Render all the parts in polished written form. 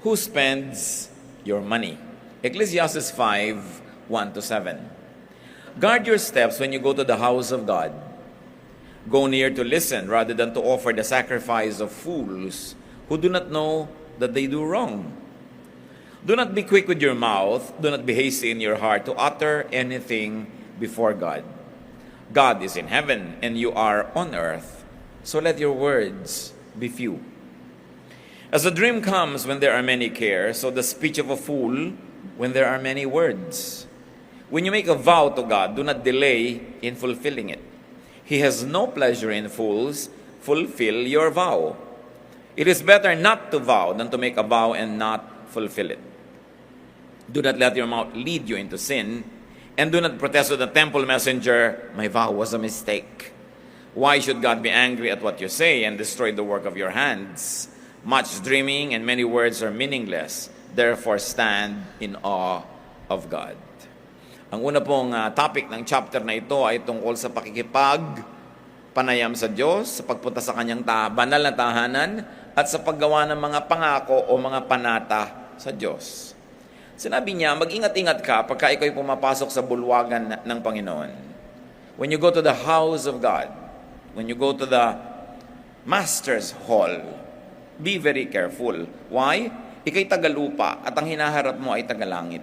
who spends your money. Ecclesiastes 5:1-7. Guard your steps when you go to the house of God. Go near to listen rather than to offer the sacrifice of fools who do not know that they do wrong. Do not be quick with your mouth. Do not be hasty in your heart to utter anything before God. God is in heaven and you are on earth, so let your words be few. As a dream comes when there are many cares, so the speech of a fool when there are many words. When you make a vow to God, do not delay in fulfilling it. He has no pleasure in fools. Fulfill your vow. It is better not to vow than to make a vow and not fulfill it. Do not let your mouth lead you into sin, and do not protest to the temple messenger, my vow was a mistake. Why should God be angry at what you say and destroy the work of your hands? Much dreaming and many words are meaningless. Therefore, stand in awe of God. Ang una pong topic ng chapter na ito ay tungkol sa panayam sa Diyos, sa pagpunta sa kanyang banal na tahanan, at sa paggawa ng mga pangako o mga panata sa Diyos. Sinabi niya, mag-ingat-ingat ka pagka ikaw'y pumapasok sa bulwagan ng Panginoon. When you go to the house of God, when you go to the Master's Hall, be very careful. Why? Ika'y tagalupa at ang hinaharap mo ay tagalangit.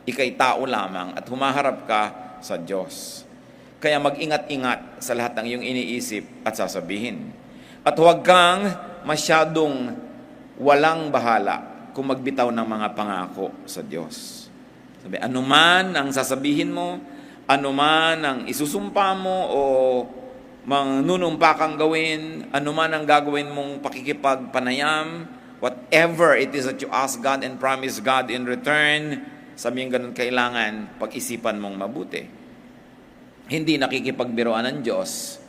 Ika'y tao lamang at humaharap ka sa Diyos. Kaya mag-ingat-ingat sa lahat ng iyong iniisip at sasabihin. At huwag kang masyadong walang bahala kung magbitaw ng mga pangako sa Diyos. Sabi, anuman ang sasabihin mo, anuman ang isusumpa mo o manunumpa kang gawin, anuman ang gagawin mong pakikipagpanayam, whatever it is that you ask God and promise God in return, sabihin ganun, kailangan pag-isipan mong mabuti. Hindi nakikipagbiroan ng Diyos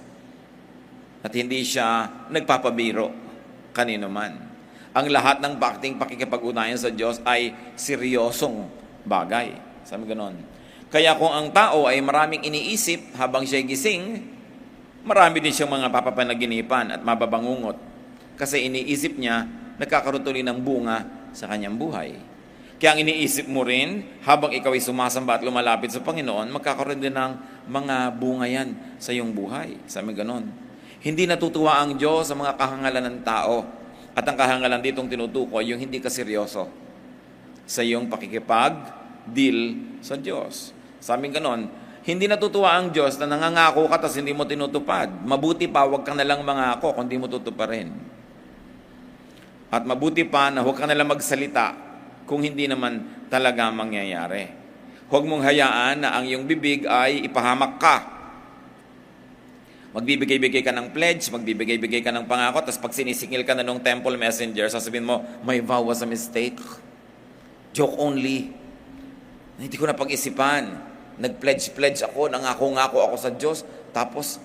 at hindi siya nagpapabiro kanino man. Ang lahat ng pakikipag-unayan sa Diyos ay seryosong bagay. Sabi ganon. Kaya kung ang tao ay maraming iniisip habang siya'y gising, marami din siyang mga papapanaginipan at mababangungot. Kasi iniisip niya, nagkakaroon tuloy ng bunga sa kanyang buhay. Kaya ang iniisip mo rin, habang ikaw ay sumasamba at lumalapit sa Panginoon, magkakaroon din ng mga bunga yan sa iyong buhay. Sabi ganon. Hindi natutuwa ang Diyos sa mga kahangalan ng tao. At ang kahangalan ditong tinutukoy, yung hindi ka seryoso sa iyong pakikipag-deal sa Diyos. Sabi ganon, hindi natutuwa ang Diyos na nangangako ka tapos hindi mo tinutupad. Mabuti pa, huwag kang nalang mangako kung hindi mo tutuparin. At mabuti pa na huwag kang nalang magsalita kung hindi naman talaga mangyayari. Huwag mong hayaan na ang iyong bibig ay ipahamak ka. Magbibigay-bigay ka ng pledge, magbibigay-bigay ka ng pangako, tapos pag sinisingil ka na nung temple messenger, sasabihin mo, my vow was a mistake. Joke only. Hindi ko na pag-isipan. Nag-pledge ako, nangako-ngako ako sa Diyos, tapos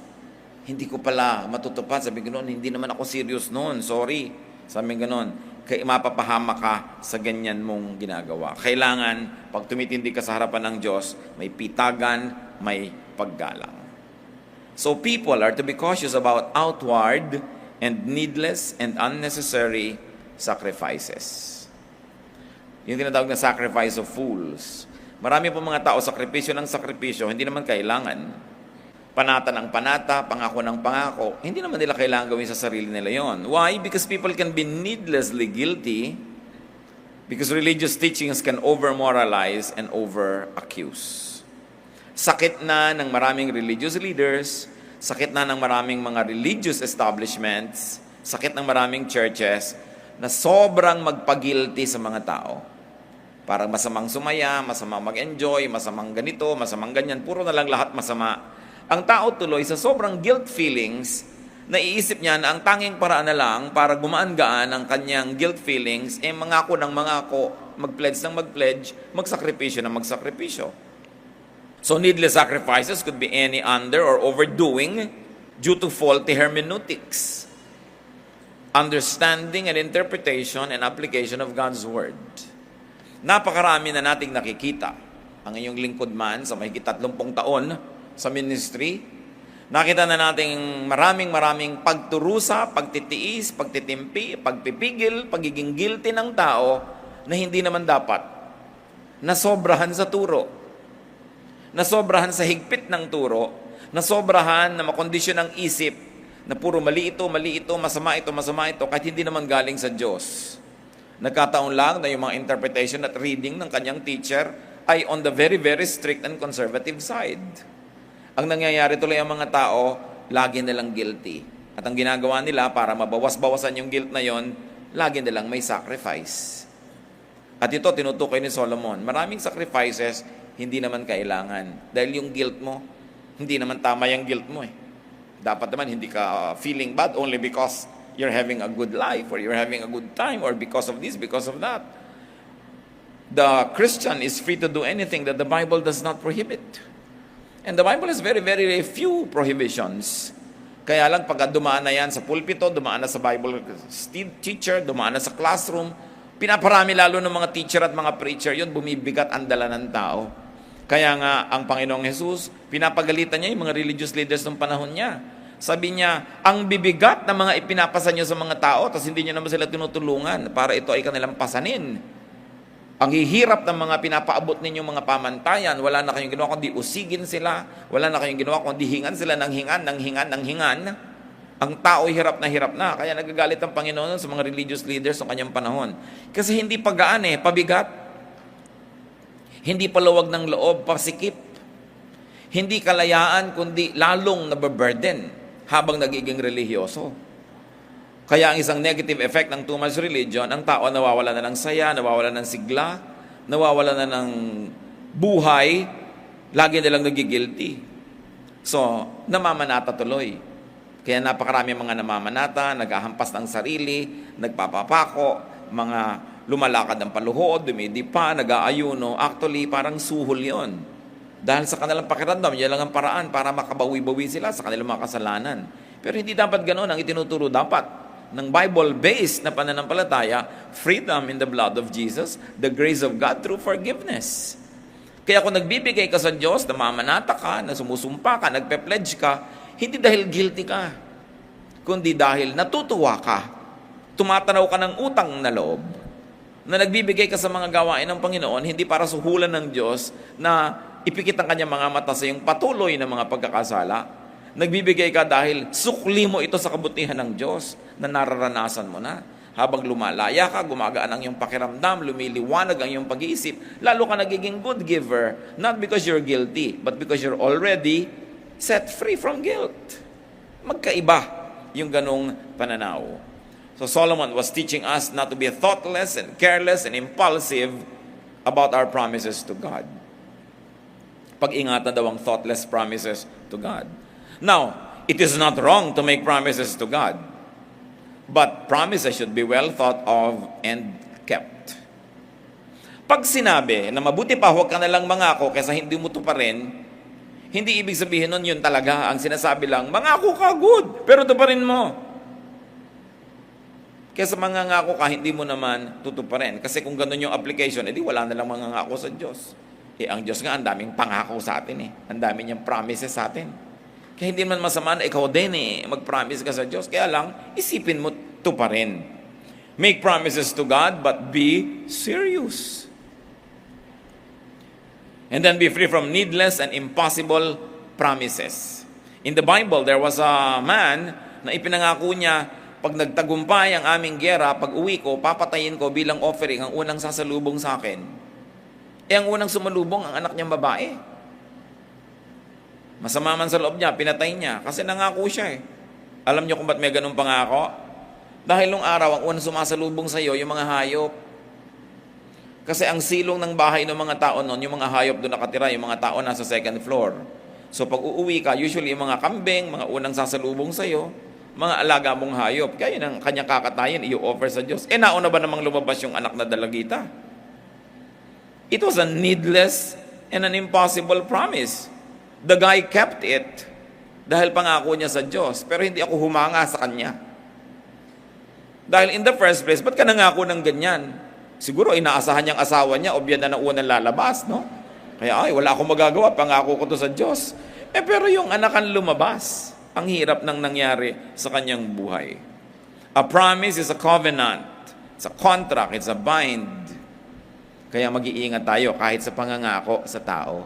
hindi ko pala matutupad. Sabi ganoon, hindi naman ako serious noon, sorry. Sabi ganoon, kaya mapapahama ka sa ganyan mong ginagawa. Kailangan, pag tumitindi ka sa harapan ng Diyos, may pitagan, may paggalang. So people are to be cautious about outward and needless and unnecessary sacrifices. Yung tinatawag na sacrifice of fools. Marami po mga tao, sakripisyo ng sakripisyo, hindi naman kailangan. Panata ng panata, pangako ng pangako, hindi naman nila kailangan gawin sa sarili nila yon. Why? Because people can be needlessly guilty because religious teachings can over-moralize and over-accuse. Sakit na ng maraming religious leaders, sakit na ng maraming mga religious establishments, sakit ng maraming churches na sobrang magpagilty sa mga tao. Parang masamang sumaya, masamang mag-enjoy, masamang ganito, masamang ganyan, puro na lang lahat masama. Ang tao tuloy sa sobrang guilt feelings, naiisip niya na ang tanging paraan na lang para gumaan-gaan ang kanyang guilt feelings, mangako ng mangako, mag-pledge ng mag-pledge, magsakripisyo ng magsakripisyo. So needless sacrifices could be any under or overdoing due to faulty hermeneutics, understanding and interpretation and application of God's Word. Napakarami na nating nakikita. Ang iyong lingkod man sa mahigit 30 taon sa ministry, Nakita na nating maraming pagturusa, pagtitiis, pagtitimpi, pagpipigil, pagiging guilty ng tao na hindi naman dapat. Nasobrahan sa turo. Nasobrahan sa higpit ng turo. Nasobrahan na makondisyon ang isip na puro mali ito, masama ito, kahit hindi naman galing sa Diyos. Nagkataon lang na yung mga interpretation at reading ng kanyang teacher ay on the very strict and conservative side. Ang nangyayari tuloy ang mga tao, lagi nilang guilty. At ang ginagawa nila para mabawas-bawasan yung guilt na yon, lagi nilang may sacrifice. At ito, tinutukoy ni Solomon, maraming sacrifices, hindi naman kailangan. Dahil yung guilt mo, hindi naman tama yung guilt mo eh. Dapat naman hindi ka feeling bad only because you're having a good life or you're having a good time or because of this, because of that. The Christian is free to do anything that the Bible does not prohibit. And the Bible has very few prohibitions. Kaya lang pagka dumaan na yan sa pulpito, dumaan na sa Bible teacher, dumaan na sa classroom, pinaparami lalo ng mga teacher at mga preacher, yun bumibigat ang dala ng tao. Kaya nga ang Panginoong Jesus, pinapagalitan niya yung mga religious leaders ng panahon niya. Sabi niya, ang bibigat na mga ipinapasa niyo sa mga tao, tapos hindi niyo naman sila tinutulungan para ito ay kanilang pasanin. Ang hihirap ng mga pinapaabot ninyong mga pamantayan, wala na kayong ginawa kundi usigin sila, wala na kayong ginawa kundi hingan sila ng hingan. Ang tao hirap na, kaya nagagalit ang Panginoon sa mga religious leaders sa kanyang panahon. Kasi hindi pagaan pabigat. Hindi paluwag ng loob, pasikip. Hindi kalayaan, kundi lalong nababurden habang nagiging relihiyoso. Kaya ang isang negative effect ng too much religion, ang tao nawawala na ng saya, nawawala ng sigla, nawawala na ng buhay, lagi nilang nagigilty. So, namamanata tuloy. Kaya napakarami mga namamanata, naghahampas ng sarili, nagpapapako, mga lumalakad ng paluhod, dumidipa, nag-aayuno. Actually, parang suhol yon. Dahil sa kanilang pakiramdam, yan lang ang paraan para makabawi-bawi sila sa kanilang mga kasalanan. Pero hindi dapat ganoon ang itinuturo dapat ng Bible-based na pananampalataya, freedom in the blood of Jesus, the grace of God through forgiveness. Kaya kung nagbibigay ka sa Diyos, namamanata ka, na sumusumpa ka, nagpe-pledge ka, hindi dahil guilty ka, kundi dahil natutuwa ka, tumatanaw ka ng utang na loob, na nagbibigay ka sa mga gawain ng Panginoon, hindi para suhulan ng Diyos na ipikit ang kanyang mga mata sa iyong patuloy na mga pagkakasala. Nagbibigay ka dahil sukli mo ito sa kabutihan ng Diyos na nararanasan mo na. Habang lumalaya ka, gumagaan ang iyong pakiramdam, lumiliwanag ang iyong pag-iisip, lalo ka nagiging good giver, not because you're guilty, but because you're already set free from guilt. Magkaiba yung ganong pananaw. So Solomon was teaching us not to be thoughtless and careless and impulsive about our promises to God. Pag-ingatan daw ang thoughtless promises to God. Now, it is not wrong to make promises to God, but promises should be well thought of and kept. Pag sinabi na mabuti pa huwag ka na lang mangako kaysa hindi mo tuparin, hindi ibig sabihin nun yun talaga. Ang sinasabi lang, mangako ka, good, pero tuparin mo. Kaysa mangangako ka, hindi mo naman tutuparin. Kasi kung ganun yung application, edi wala na lang mangangako sa Diyos. Ang Diyos nga, ang daming pangako sa atin ang dami niyang promises sa atin. Kaya hindi man masama na ikaw din mag-promise ka sa Diyos. Kaya lang, isipin mo ito pa rin. Make promises to God, but be serious. And then be free from needless and impossible promises. In the Bible, there was a man na ipinangako niya, pag nagtagumpay ang aming gera, pag uwi ko, papatayin ko bilang offering ang unang sasalubong sa akin. Ang unang sumalubong, ang anak niyang babae. Masama man sa loob niya, pinatay niya. Kasi nangako siya Alam niyo kung ba't may ganun pangako? Dahil nung araw, ang unang sumasalubong sa iyo, yung mga hayop. Kasi ang silong ng bahay ng mga tao noon, yung mga hayop doon nakatira, yung mga tao nasa second floor. So pag uuwi ka, usually yung mga kambing, mga unang sasalubong sa iyo, mga alaga mong hayop. Kaya yun ang kanyang kakatayin, i-offer sa Diyos. Nauna ba namang lumabas yung anak na dalagita? It was a needless and an impossible promise. The guy kept it dahil pangako niya sa Diyos. Pero hindi ako humanga sa kanya. Dahil in the first place, ba't ka nangako ng ganyan? Siguro inaasahan niyang asawa niya o biyan na ng unang lalabas, no? Kaya wala akong magagawa, pangako ko to sa Diyos. Pero yung anak ang lumabas, ang hirap nang nangyari sa kanyang buhay. A promise is a covenant. It's a contract. It's a bind. Kaya mag-iingat tayo kahit sa pangangako sa tao.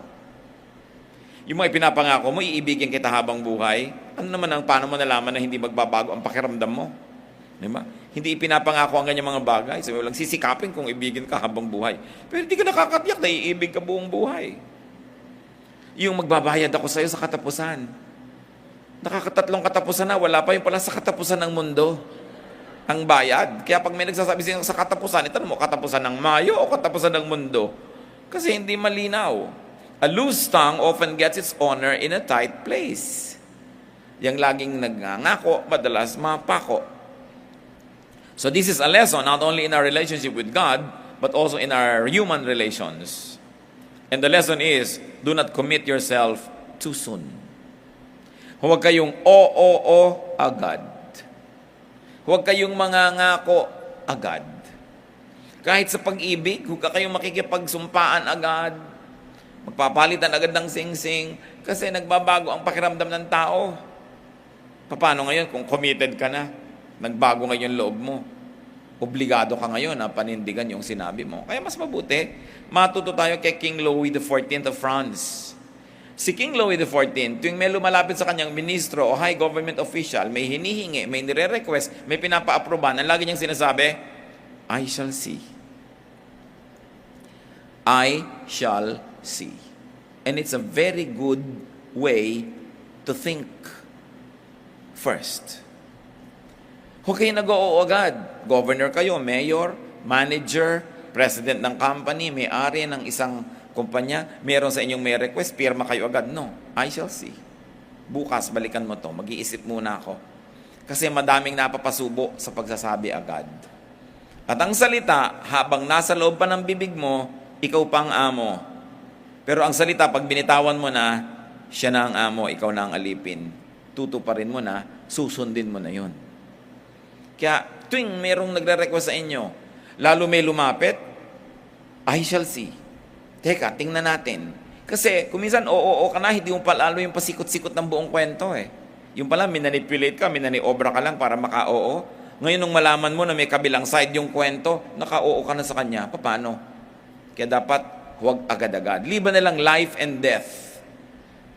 Yung mga pinapangako mo, iibigin kita habang buhay. Ano naman paano mo nalaman na hindi magbabago ang pakiramdam mo? Diba? Hindi ipinapangako ang ganyang mga bagay. Sabi mo lang, sisikapin kung ibigin ka habang buhay. Pero hindi ka nakakatiyak na iibig ka buong buhay. Yung magbabayad ako sa'yo sa katapusan. Nakakatatlong katapusan na, wala pa yung pala sa katapusan ng mundo. Ang bayad. Kaya pag may nagsasabi sa'yo sa katapusan, itanong mo, katapusan ng Mayo o katapusan ng mundo? Kasi hindi malinaw. A loose tongue often gets its honor in a tight place. Yang laging nagngangako, madalas mapako. So this is a lesson not only in our relationship with God, but also in our human relations. And the lesson is, do not commit yourself too soon. Huwag kayong o agad. Huwag kayong mangangako agad. Kahit sa pag-ibig, huwag kayong makikipagsumpaan agad. Magpapalitan agad ng sing-sing kasi nagbabago ang pakiramdam ng tao. Paano ngayon kung committed ka na? Nagbago ngayon loob mo. Obligado ka ngayon na panindigan yung sinabi mo. Kaya mas mabuti, matuto tayo kay King Louis XIV of France. Si King Louis XIV, tuwing may lumalapit sa kanyang ministro o high government official, may hinihingi, may nire-request, may pinapa-aproban, ang lagi niyang sinasabi, I shall see. I shall see. And it's a very good way to think first. Huwag kayo nag-oo agad. Governor kayo, mayor, manager, president ng company, may-ari ng isang kumpanya, meron sa inyong may request, pirma kayo agad. No, I shall see. Bukas, balikan mo to. Mag-iisip muna ako. Kasi madaming napapasubo sa pagsasabi agad. At ang salita, habang nasa loob pa ng bibig mo, ikaw pang amo. Pero ang salita, pag binitawan mo na, siya na ang amo, ikaw na ang alipin. Tutuparin mo na, susundin mo na yun. Kaya tuwing merong nagre-request sa inyo, lalo may lumapit, I shall see. Teka, tingnan natin. Kasi kuminsan, oo ka na, hindi mo palalo yung pasikot-sikot ng buong kwento eh. Yung pala, minanipulate ka, minaniobra ka lang para maka-oo. Ngayon, nung malaman mo na may kabilang side yung kwento, naka-oo ka na sa kanya. Paano? Kaya dapat, huwag agad-agad. Liban na lang life and death.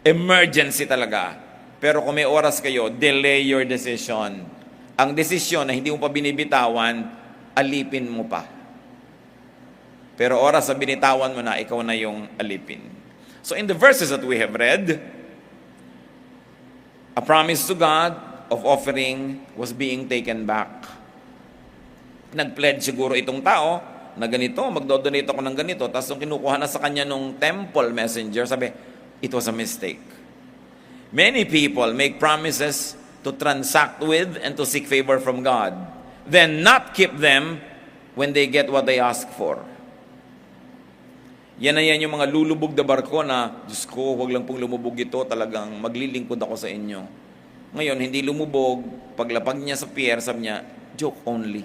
Emergency talaga. Pero kung may oras kayo, delay your decision. Ang desisyon na hindi mo pa binibitawan, alipin mo pa. Pero oras na binitawan mo na, ikaw na yung alipin. So in the verses that we have read, a promise to God of offering was being taken back. Nag-pledge siguro itong tao na ganito, magdodonate ako ng ganito. Tapos nung kinukuha na sa kanya nung temple messenger, sabi, it was a mistake. Many people make promises to transact with and to seek favor from God, then not keep them when they get what they ask for. Yan na yan yung mga lulubog na barko na, Diyos ko, huwag lang pong lumubog ito, talagang maglilingkod ako sa inyo. Ngayon, hindi lumubog, paglapag niya sa pier, sabi niya, joke only.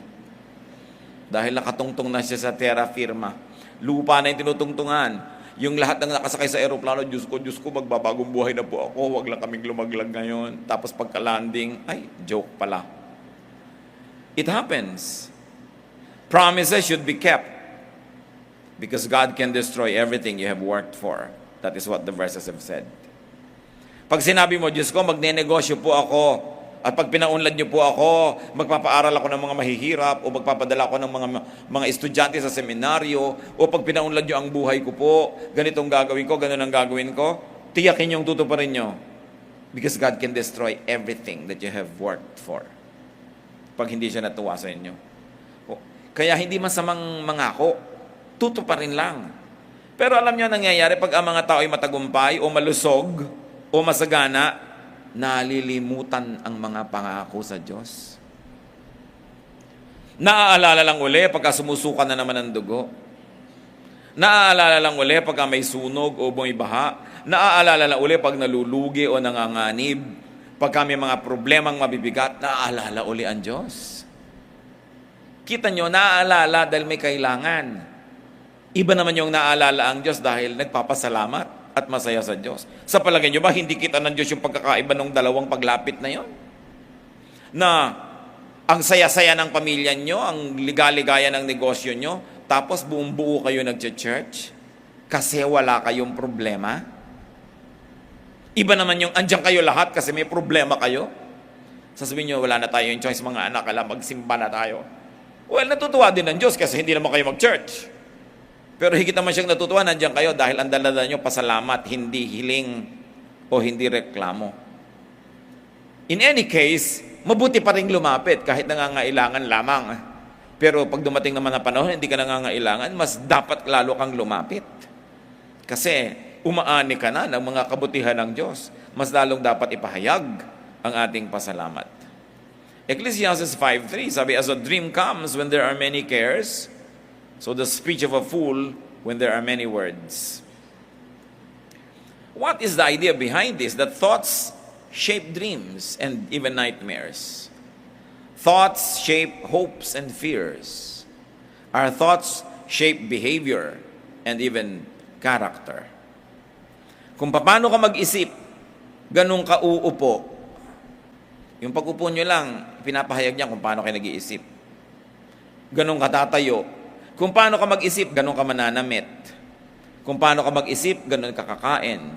Dahil nakatungtong na siya sa terra firma. Lupa na yung tinutungtungan. Yung lahat ng nakasakay sa aeroplano, Diyos ko, magbabagong buhay na po ako, huwag lang kaming lumaglag ngayon. Tapos pagka-landing, ay, joke pala. It happens. Promises should be kept because God can destroy everything you have worked for. That is what the verses have said. Pag sinabi mo, Diyos ko, magne-negosyo po ako, at pag pinaunlad niyo po ako, magpapaaral ako ng mga mahihirap, o magpapadala ako ng mga estudyante sa seminaryo, o pag pinaunlad niyo ang buhay ko po, ganitong gagawin ko, ganun ang gagawin ko, tiyakin yung tutuparin niyo. Because God can destroy everything that you have worked for. Pag hindi siya natuwa sa inyo. Kaya hindi masamang mangako, tutuparin lang. Pero alam niyo nangyayari pag ang mga tao ay matagumpay, o malusog, o masagana, nalilimutan ang mga pangako sa Diyos. Naaalala lang uli pagka sumusuka na naman ang dugo. Naaalala lang uli pagka may sunog o bumibaha. Naaalala lang uli pag nalulugi o nanganganib. Pagka may mga problemang mabibigat, naaalala uli ang Diyos. Kita nyo, naaalala dahil may kailangan. Iba naman yung naaalala ang Diyos dahil nagpapasalamat. at masaya sa Diyos. Sa palagay nyo ba, hindi kita ng Diyos yung pagkakaiba ng dalawang paglapit na yon? Na ang saya-saya ng pamilya nyo, ang ligaligaya ng negosyo nyo, tapos buong buo kayo nagche-church kasi wala kayong problema? Iba naman yung andyan kayo lahat kasi may problema kayo. Sasabihin nyo, wala na tayo yung choice mga anak, alam, magsimba na tayo. Well, natutuwa din ng Diyos kasi hindi naman kayo mag-church. Pero higit naman siyang natutuwa, nandiyan kayo dahil ang dala nyo pasalamat, hindi hiling o hindi reklamo. In any case, mabuti pa rin lumapit kahit nangangailangan lamang. Pero pag dumating naman na panahon, hindi ka nangangailangan, mas dapat lalo kang lumapit. Kasi umaani ka na ng mga kabutihan ng Diyos. Mas lalong dapat ipahayag ang ating pasalamat. Ecclesiastes 5:3, sabi, as a dream comes when there are many cares, so the speech of a fool when there are many words. What is the idea behind this? That thoughts shape dreams and even nightmares. Thoughts shape hopes and fears. Our thoughts shape behavior and even character. Kung paano ka mag-isip, ganun ka uupo. Yung pag-upo nyo lang, pinapahayag niya kung paano kayo nag-iisip. Ganun ka tatayo. Kung paano ka mag-isip, ganun ka mananamit. Kung paano ka mag-isip, ganun ka kakain.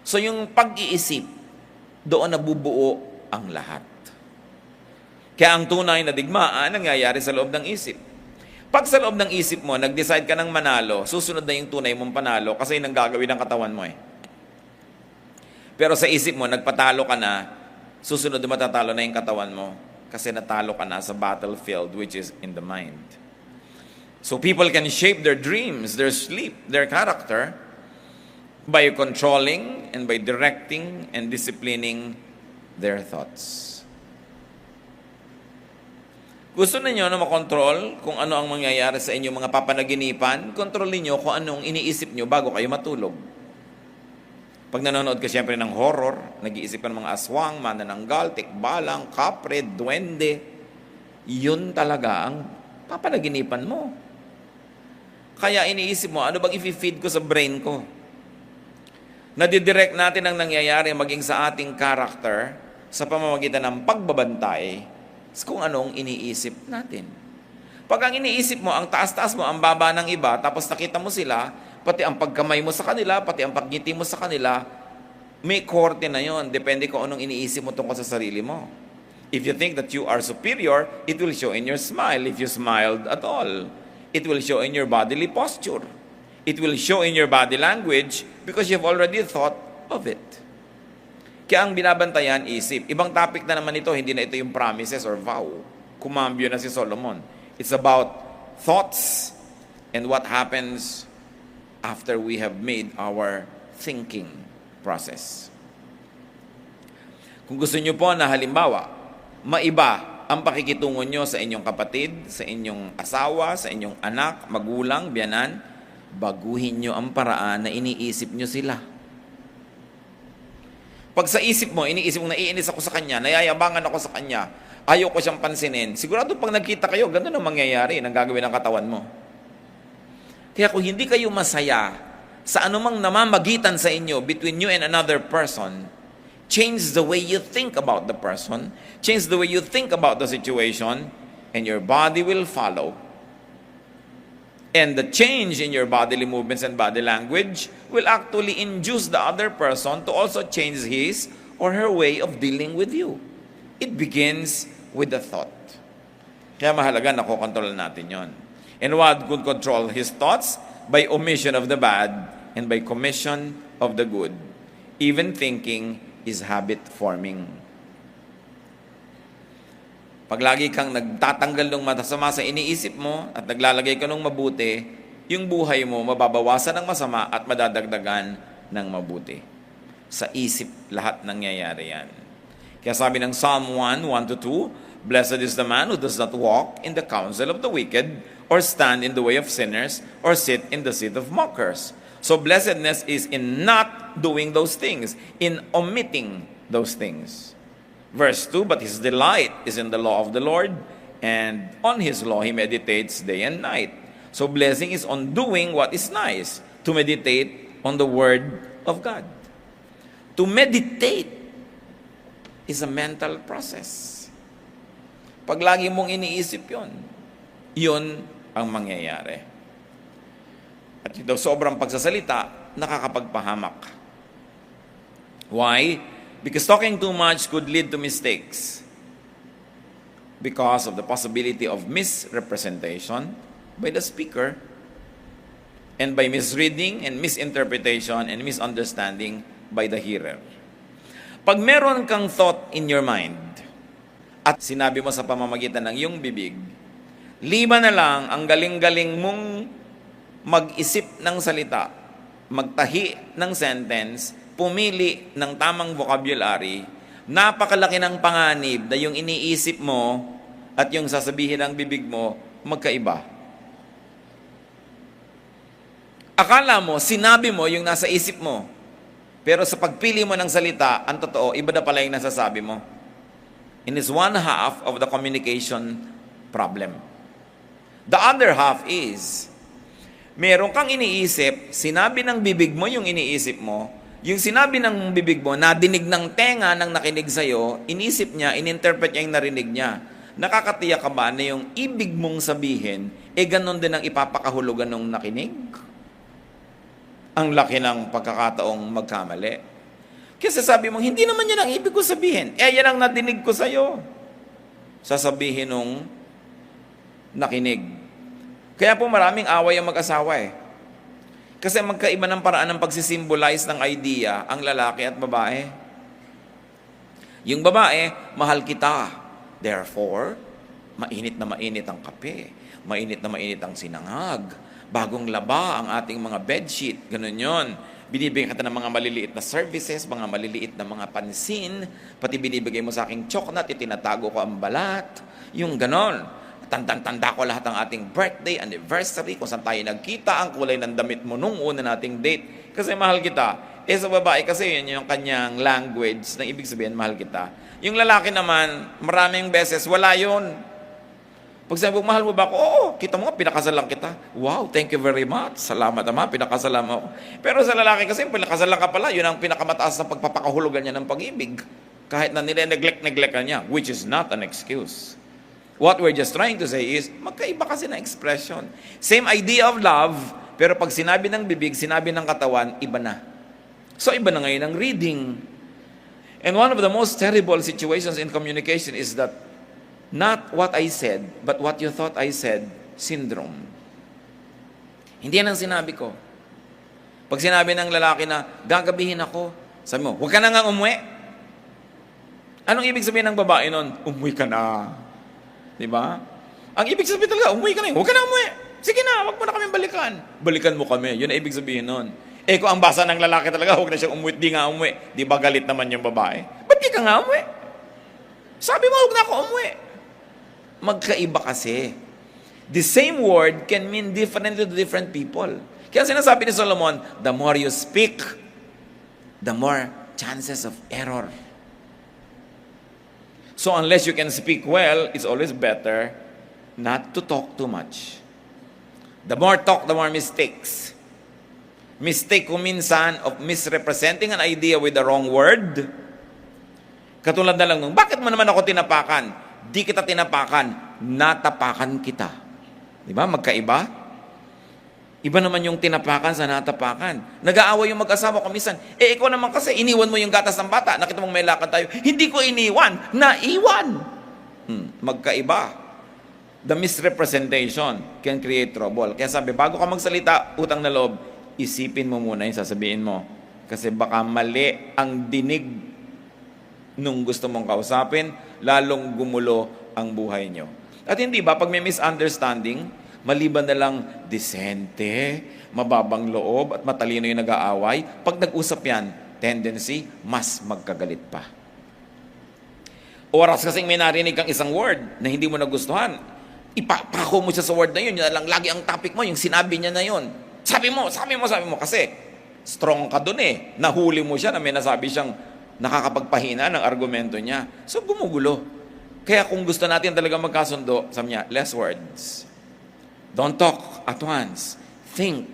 So yung pag-iisip, doon nabubuo ang lahat. Kaya ang tunay na digmaan, nangyayari sa loob ng isip. Pag sa loob ng isip mo, nag-decide ka ng manalo, susunod na yung tunay mong panalo kasi yun ang gagawin ng katawan mo eh. Pero sa isip mo, nagpatalo ka na, susunod na matatalo na yung katawan mo kasi natalo ka na sa battlefield which is in the mind. So people can shape their dreams, their sleep, their character by controlling and by directing and disciplining their thoughts. Gusto ninyo na makontrol kung ano ang mangyayari sa inyong mga papanaginipan? Kontrolin nyo kung anong iniisip nyo bago kayo matulog. Pag nanonood ka siyempre ng horror, nag-iisip ka ng mga aswang, manananggal, tikbalang, kapre, duwende, yun talaga ang papanaginipan mo. Kaya iniisip mo, ano bang i-feed ko sa brain ko? Nadidirect natin ang nangyayari maging sa ating character sa pamamagitan ng pagbabantay kung anong iniisip natin. Pag ang iniisip mo, ang taas-taas mo, ang baba ng iba, tapos nakita mo sila, pati ang pagkamay mo sa kanila, pati ang pagngiti mo sa kanila, may korte na yon. Depende kung anong iniisip mo tungkol sa sarili mo. If you think that you are superior, it will show in your smile. If you smiled at all, it will show in your bodily posture. It will show in your body language because you've already thought of it. Kaya ang binabantayan, isip. Ibang topic na naman ito, hindi na ito yung promises or vow. Kumambyo na si Solomon. It's about thoughts and what happens after we have made our thinking process. Kung gusto nyo po na halimbawa, maiba ang pakikitungo nyo sa inyong kapatid, sa inyong asawa, sa inyong anak, magulang, biyanan, baguhin nyo ang paraan na iniisip nyo sila. Pag sa isip mo, iniisip mo, naiinis ako sa kanya, nayayabangan ako sa kanya, ayaw ko siyang pansinin, sigurado pag nagkita kayo, ganun ang mangyayari ng gagawin ng katawan mo. Kaya kung hindi kayo masaya sa anumang namamagitan sa inyo between you and another person, change the way you think about the person, change the way you think about the situation, and your body will follow. And the change in your bodily movements and body language will actually induce the other person to also change his or her way of dealing with you. It begins with the thought. Kaya mahalaga na kontrol natin yon. And one could control his thoughts by omission of the bad and by commission of the good. Even thinking is habit-forming. Pag lagi kang nagtatanggal ng masama sa iniisip mo at naglalagay ka ng mabuti, yung buhay mo mababawasan ng masama at madadagdagan ng mabuti. Sa isip lahat nangyayari yan. Kaya sabi ng Psalm 1:1-2, Blessed is the man who does not walk in the counsel of the wicked, or stand in the way of sinners, or sit in the seat of mockers. So blessedness is in not doing those things, in omitting those things. Verse 2, but his delight is in the law of the Lord, and on his law he meditates day and night. So blessing is on doing what is nice, to meditate on the word of God. To meditate is a mental process. Pag lagi mong iniisip yun ang mangyayari. At ito, sobrang pagsasalita, nakakapagpahamak. Why? Because talking too much could lead to mistakes. Because of the possibility of misrepresentation by the speaker, and by misreading and misinterpretation and misunderstanding by the hearer. Pag meron kang thought in your mind at sinabi mo sa pamamagitan ng iyong bibig, liba na lang ang galing-galing mong mag-isip ng salita, magtahi ng sentence, pumili ng tamang vocabulary, napakalaki ng panganib na yung iniisip mo at yung sasabihin ng bibig mo magkaiba. Akala mo, sinabi mo yung nasa isip mo. Pero sa pagpili mo ng salita, ang totoo, iba na pala yung nasasabi mo. And it's one half of the communication problem. The other half is, meron kang iniisip, sinabi ng bibig mo yung iniisip mo, yung sinabi ng bibig mo, nadinig ng tenga ng nakinig sa'yo, inisip niya, ininterpret niya yung narinig niya. Nakakatiyak ka ba na yung ibig mong sabihin, ganon din ang ipapakahulugan ng nakinig? Ang laki ng pagkakataong magkamali. Kasi sabi mo, hindi naman yan ang ibig ko sabihin. Yan ang nadinig ko sa'yo. Sasabihin nung nakinig. Kaya po maraming away ang mag-asawa Kasi magkaiba ng paraan ng pagsisimbolize ng idea ang lalaki at babae. Yung babae, mahal kita. Therefore, mainit na mainit ang kape. Mainit na mainit ang sinangag. Bagong laba ang ating mga bedsheet, ganun yon. Binibigyan kita ng mga maliliit na services, mga maliliit na mga pansin, pati binibigay mo sa aking chocolate, itinatago ko ang balat, yung ganon. Tanda ko lahat ng ating birthday, anniversary, kung saan tayo nagkita, ang kulay ng damit mo nung una nating date. Kasi mahal kita. Sa babae kasi yun yung kanyang language, na ibig sabihin, mahal kita. Yung lalaki naman, maraming beses, wala yun. Pag sabi mo, mahal mo ba ako? Oo, kita mo nga, pinakasal lang kita. Wow, thank you very much. Salamat naman, pinakasalan mo ako. Pero sa lalaki kasi, pinakasalan ka pala, yun ang pinakamataas na pagpapakahulugan niya ng pag-ibig. Kahit na nile-neglect ka niya, which is not an excuse. What we're just trying to say is, magkaiba kasi na expression. Same idea of love, pero pag sinabi ng bibig, sinabi ng katawan, iba na. So, iba na ngayon ang reading. And one of the most terrible situations in communication is that not what I said, but what you thought I said, syndrome. Hindi yan ang sinabi ko. Pag sinabi ng lalaki na, gagabihin ako, sabi mo, huwag ka na nga umuwi. Anong ibig sabihin ng babae nun? Umuwi ka na. Diba? Ang ibig sabihin talaga, umuwi ka na. Huwag ka na umuwi. Sige na, huwag mo na kami balikan. Balikan mo kami. Yun ang ibig sabihin nun. Kung ang basa ng lalaki talaga, huwag na siyang umuwi, di nga umuwi. Di ba galit naman yung babae? Ba't di ka nga umuwi? Sabi mo, huwag na ako umuwi. Magkaiba kasi. The same word can mean differently to different people. Kaya sinasabi ni Solomon, the more you speak, the more chances of error. So unless you can speak well, it's always better not to talk too much. The more talk, the more mistakes. Mistake ko minsan of misrepresenting an idea with the wrong word. Katulad na lang nung, bakit mo naman ako tinapakan? Di kita tinapakan, natapakan kita. Di ba? Magkaiba? Iba naman yung tinapakan sa natapakan. Nag-aaway yung mag-asawa ko minsan. Ikaw naman kasi, iniwan mo yung gatas ng bata. Nakita mong may lakad tayo. Hindi ko iniwan, naiwan. Magkaiba. The misrepresentation can create trouble. Kaya sabi, bago ka magsalita, utang na loob, isipin mo muna yung sasabihin mo. Kasi baka mali ang dinig nung gusto mong kausapin, lalong gumulo ang buhay nyo. At hindi ba, pag may misunderstanding, maliban na lang disente, mababang loob, at matalino yung nag-aaway, pag nag-usap yan, tendency, mas magkagalit pa. Oras kasing may narinig kang isang word na hindi mo nagustuhan, ipapako mo siya sa word na yun, yun lang lagi ang topic mo, yung sinabi niya na yun. Sabi mo, kasi strong ka dun nahuli mo siya na may nasabi siyang nakakapagpahina ng argumento niya. So, gumugulo. Kaya kung gusto natin talaga magkasundo, sabi niya, less words. Don't talk at once. Think.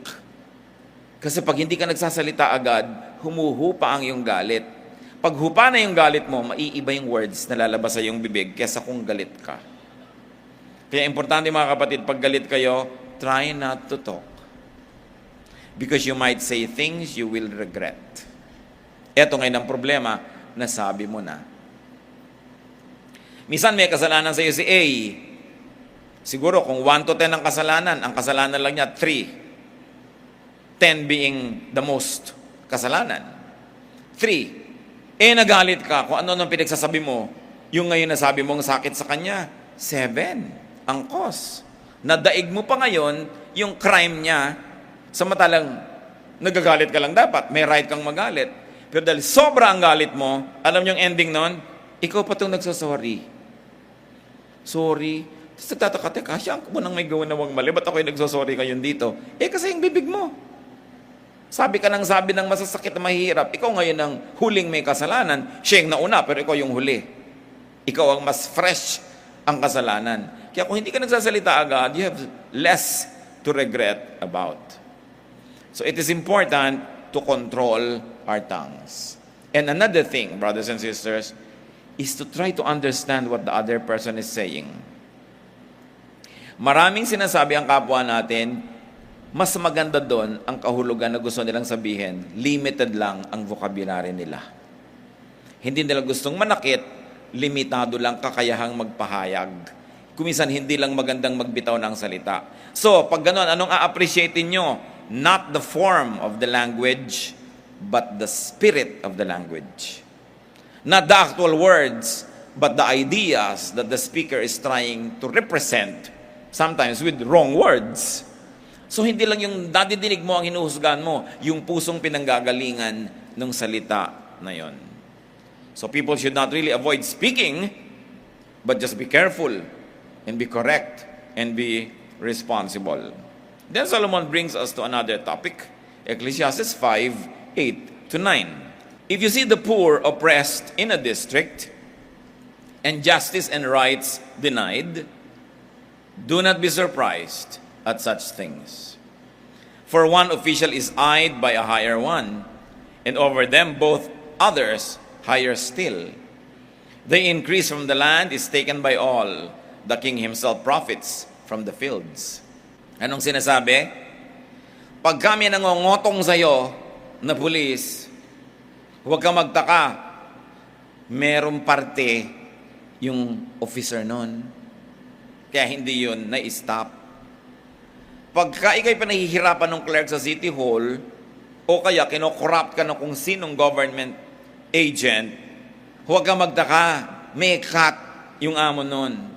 Kasi pag hindi ka nagsasalita agad, humuhupa ang iyong galit. Pag hupa na yung galit mo, maiiba yung words na lalabas sa iyong bibig kesa kung galit ka. Kaya importante mga kapatid, pag galit kayo, try not to talk. Because you might say things you will regret. Ito ngayon ang problema, nasabi mo na. Minsan may kasalanan sa iyo si A. Siguro kung 1 to 10 ang kasalanan lang niya 3. 10 being the most kasalanan. 3. Nagalit ka kung ano nang pinagsasabi mo, yung ngayon nasabi mong sakit sa kanya, 7 ang cause. Nadaig mo pa ngayon yung crime niya, samantalang nagagalit ka lang dapat, may right kang magalit. Pero dahil sobra ang galit mo, alam niyo yung ending nun, ikaw pa itong nagsasorry. Sorry. Tapos nagtataka, teka, siya ang nang may gawa na wang mali, ba't ako'y nagsasorry ngayon dito? Kasi yung bibig mo. Sabi ka ng sabi ng masasakit na mahirap, ikaw ngayon ang huling may kasalanan, siya yung nauna, pero ikaw yung huli. Ikaw ang mas fresh ang kasalanan. Kaya kung hindi ka nagsasalita agad, you have less to regret about. So it is important to control our tongues. And another thing, brothers and sisters, is to try to understand what the other person is saying. Maraming sinasabi ang kapwa natin, mas maganda doon ang kahulugan na gusto nilang sabihin, limited lang ang vocabulary nila. Hindi nila gustong manakit, limitado lang kakayahang magpahayag. Kuminsan hindi lang magandang magbitaw ng salita. So, pag gano'n, anong a-appreciatein nyo? Not the form of the language, but the spirit of the language. Not the actual words, but the ideas that the speaker is trying to represent, sometimes with wrong words. So, hindi lang yung dadidinig mo ang hinuhusgahan mo, yung pusong pinanggagalingan ng salita na yon. So, people should not really avoid speaking, but just be careful and be correct and be responsible. Then Solomon brings us to another topic, Ecclesiastes 5:8 to 9. If you see the poor oppressed in a district and justice and rights denied, do not be surprised at such things. For one official is eyed by a higher one, and over them both others higher still. The increase from the land is taken by all. The king himself profits from the fields. Anong sinasabi? Pag kami nangongotong sa'yo na pulis, huwag kang magtaka. Merong parte yung officer nun. Kaya hindi yun na-stop. Pagka ikaw'y panahihirapan ng clerk sa City Hall, o kaya kinokorrupt ka ng kung sinong government agent, huwag kang magtaka. May cut yung amo nun.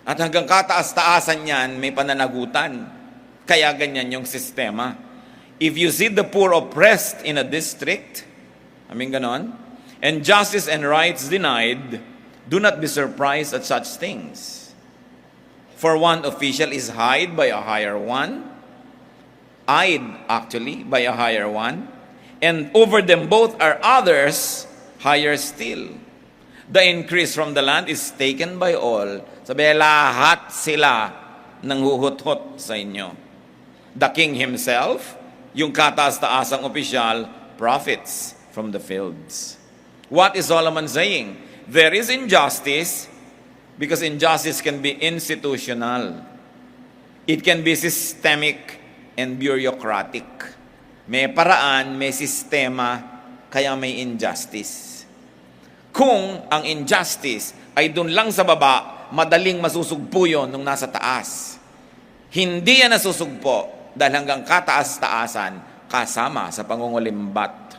At hanggang kataas-taasan yan, may pananagutan. Kaya ganyan yung sistema. If you see the poor oppressed in a district, ganon, and justice and rights denied, do not be surprised at such things. For one official is eyed by a higher one, by a higher one, and over them both are others higher still. The increase from the land is taken by all. Sabi, lahat sila nang huhut-hut sa inyo. The king himself, yung kataas-taasang opisyal, profits from the fields. What is Solomon saying? There is injustice because injustice can be institutional. It can be systemic and bureaucratic. May paraan, may sistema, kaya may injustice. Kung ang injustice ay doon lang sa baba, madaling masusugpo yun nung nasa taas. Hindi yan nasusugpo dahil hanggang kataas-taasan, kasama sa pangungulimbat,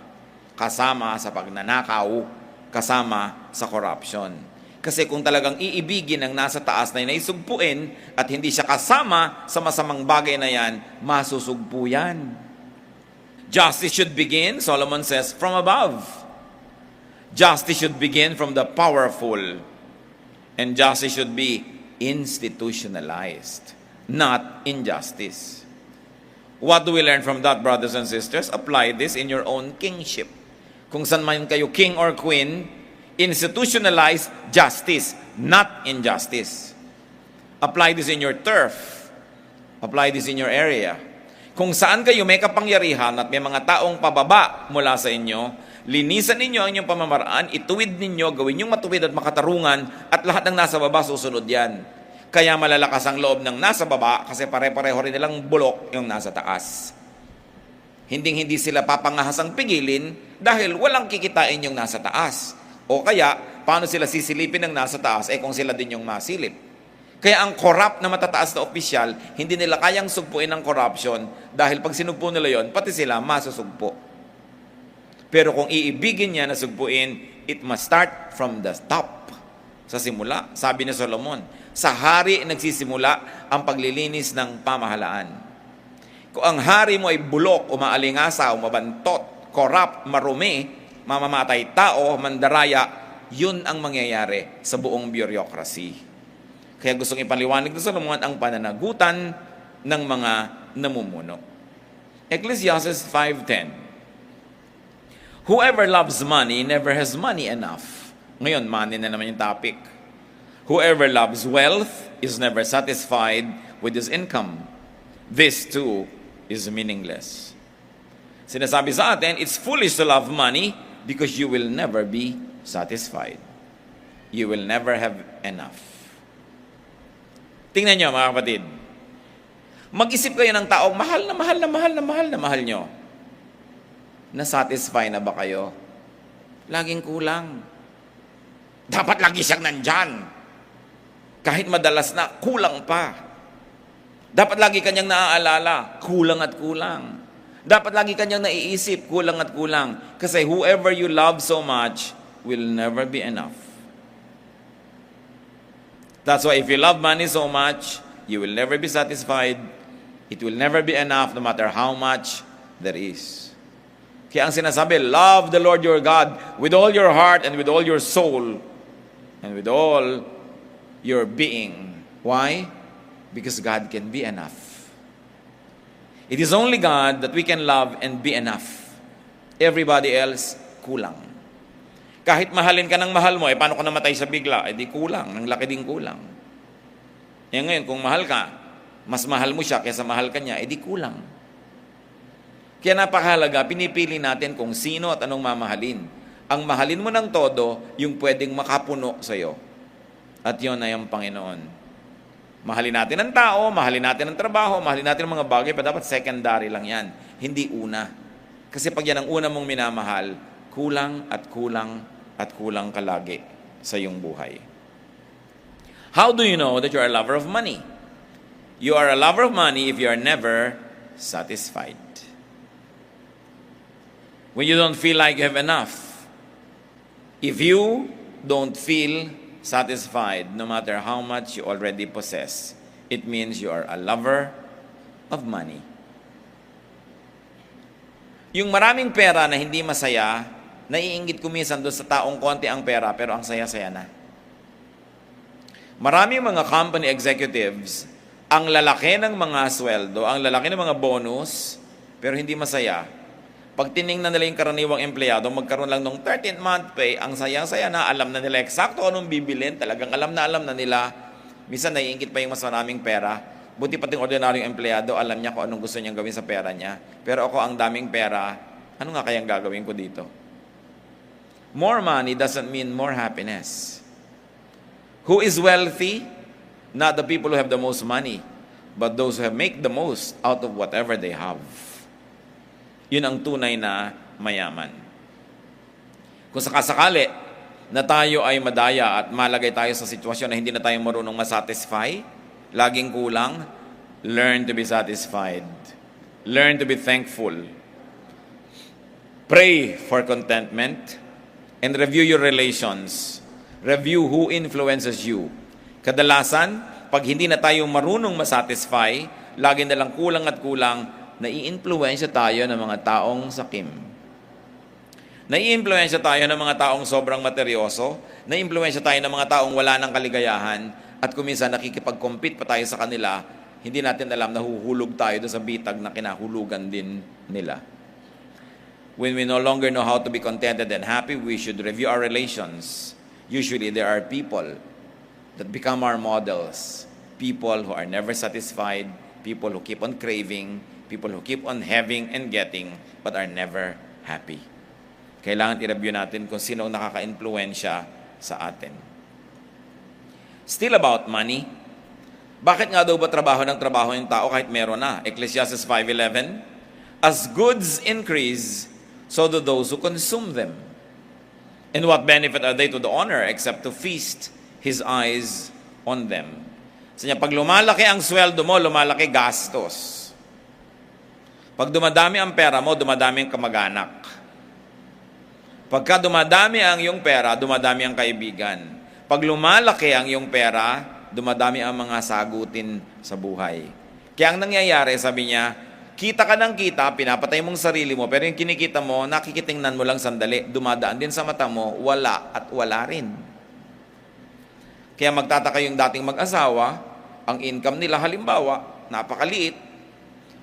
kasama sa pagnanakaw, kasama sa corruption. Kasi kung talagang iibigin ng nasa taas na naisugpuin at hindi siya kasama sa masamang bagay na yan, masusugpo yan. Justice should begin, Solomon says, from above. Justice should begin from the powerful. And justice should be institutionalized, not injustice. What do we learn from that, brothers and sisters? Apply this in your own kingship. Kung saan man kayo king or queen, institutionalize justice, not injustice. Apply this in your turf. Apply this in your area. Kung saan kayo may kapangyarihan at may mga taong pababa mula sa inyo, linisan ninyo ang inyong pamamaraan, ituwid ninyo, gawin yung matuwid at makatarungan, at lahat ng nasa baba susunod yan. Kaya malalakas ang loob ng nasa baba kasi pare-pareho rin nilang bulok yung nasa taas. Hindi sila papangahasang pigilin dahil walang kikitain yung nasa taas. O kaya, paano sila sisilipin ng nasa taas kung sila din yung masilip? Kaya ang corrupt na matataas na opisyal, hindi nila kayang sugpuin ng corruption dahil pag sinugpo nila yon, pati sila masusugpo. Pero kung iibigin niya na sugpuin, it must start from the top. Sa simula, sabi ni Solomon, sa hari nagsisimula ang paglilinis ng pamahalaan. Kung ang hari mo ay bulok, umaalingasaw, mabantot, corrupt, marumi, mamamatay tao, mandaraya, yun ang mangyayari sa buong bureaucracy. Kaya gustong ipaliwanag ng Solomon ang pananagutan ng mga namumuno. Ecclesiastes 5:10. Whoever loves money never has money enough. Ngayon, money na naman yung topic. Whoever loves wealth is never satisfied with his income. This too is meaningless. Sinasabi sa atin, it's foolish to love money because you will never be satisfied. You will never have enough. Tingnan nyo mga kapatid. Mag-isip kayo ng taong mahal na mahal nyo. Na-satisfy na ba kayo? Laging kulang. Dapat lagi siyang nandyan. Kahit madalas na, kulang pa. Dapat lagi kanyang naaalala, kulang at kulang. Dapat lagi kanyang naiisip, kulang at kulang. Kasi whoever you love so much will never be enough. That's why if you love money so much, you will never be satisfied. It will never be enough no matter how much there is. Kaya ang sinasabi, love the Lord your God with all your heart and with all your soul and with all your being. Why? Because God can be enough. It is only God that we can love and be enough. Everybody else, kulang. Kahit mahalin ka ng mahal mo, paano ka namatay sa bigla? Di kulang, ng laki din kulang. Ngayon, kung mahal ka, mas mahal mo siya kaysa mahal ka niya, di kulang. Kaya napakahalaga, pinipili natin kung sino at anong mamahalin. Ang mahalin mo ng todo, yung pwedeng makapuno sa'yo. At yun ay ang Panginoon. Mahalin natin ang tao, mahalin natin ang trabaho, mahalin natin ang mga bagay, pa dapat secondary lang yan. Hindi una. Kasi pag yan ang una mong minamahal, kulang at kulang at kulang ka lagi sa iyong buhay. How do you know that you are a lover of money? You are a lover of money if you are never satisfied. When you don't feel like you have enough. If you don't feel satisfied no matter how much you already possess, it means you are a lover of money. Yung maraming pera na hindi masaya, naiinggit ko minsan doon sa taong konti ang pera pero ang saya-saya na. Maraming mga company executives, ang lalaki ng mga sweldo, ang lalaki ng mga bonus, pero hindi masaya. Pag tiningnan nila yung karaniwang empleyado, magkaroon lang ng 13th month pay, ang sayang-saya na, alam na nila eksakto anong bibilin, talagang alam na nila. Minsan naiingit pa yung mas maraming pera. Buti pating ordinaryong empleyado, alam niya kung anong gusto niyang gawin sa pera niya. Pero ako, ang daming pera, ano nga kayang gagawin ko dito? More money doesn't mean more happiness. Who is wealthy? Not the people who have the most money, but those who make the most out of whatever they have. Yun ang tunay na mayaman. Kung sakasakali na tayo ay madaya at malagay tayo sa sitwasyon na hindi na tayo marunong masatisfy, laging kulang, learn to be satisfied. Learn to be thankful. Pray for contentment and review your relations. Review who influences you. Kadalasan, pag hindi na tayo marunong masatisfy, lagi na lang kulang at kulang, nai-influensya tayo ng mga taong sakim. Nai-influensya tayo ng mga taong sobrang materyoso, nai-influensya tayo ng mga taong wala ng kaligayahan, at kuminsan nakikipag-compete pa tayo sa kanila, hindi natin alam na huhulog tayo doon sa bitag na kinahulugan din nila. When we no longer know how to be contented and happy, we should review our relations. Usually, there are people that become our models. People who are never satisfied, people who keep on craving, People who keep on having and getting but are never happy. Kailangan i-review natin kung sino ang nakaka-impluwensya sa atin. Still about money. Bakit nga daw ba trabaho ng trabaho yung tao kahit meron na? Ecclesiastes 5:11, as goods increase, so do those who consume them. And what benefit are they to the owner except to feast his eyes on them? So niya, pag lumalaki ang sweldo mo, lumalaki gastos. Pag dumadami ang pera mo, dumadami ang kamag-anak. Pagka dumadami ang iyong pera, dumadami ang kaibigan. Pag lumalaki ang iyong pera, dumadami ang mga sagutin sa buhay. Kaya ang nangyayari, sabi niya, kita ka ng kita, pinapatay mong sarili mo, pero yung kinikita mo, nakikitingnan mo lang sandali, dumadaan din sa mata mo, wala at wala rin. Kaya magtataka yung dating mag-asawa, ang income nila halimbawa, napakaliit,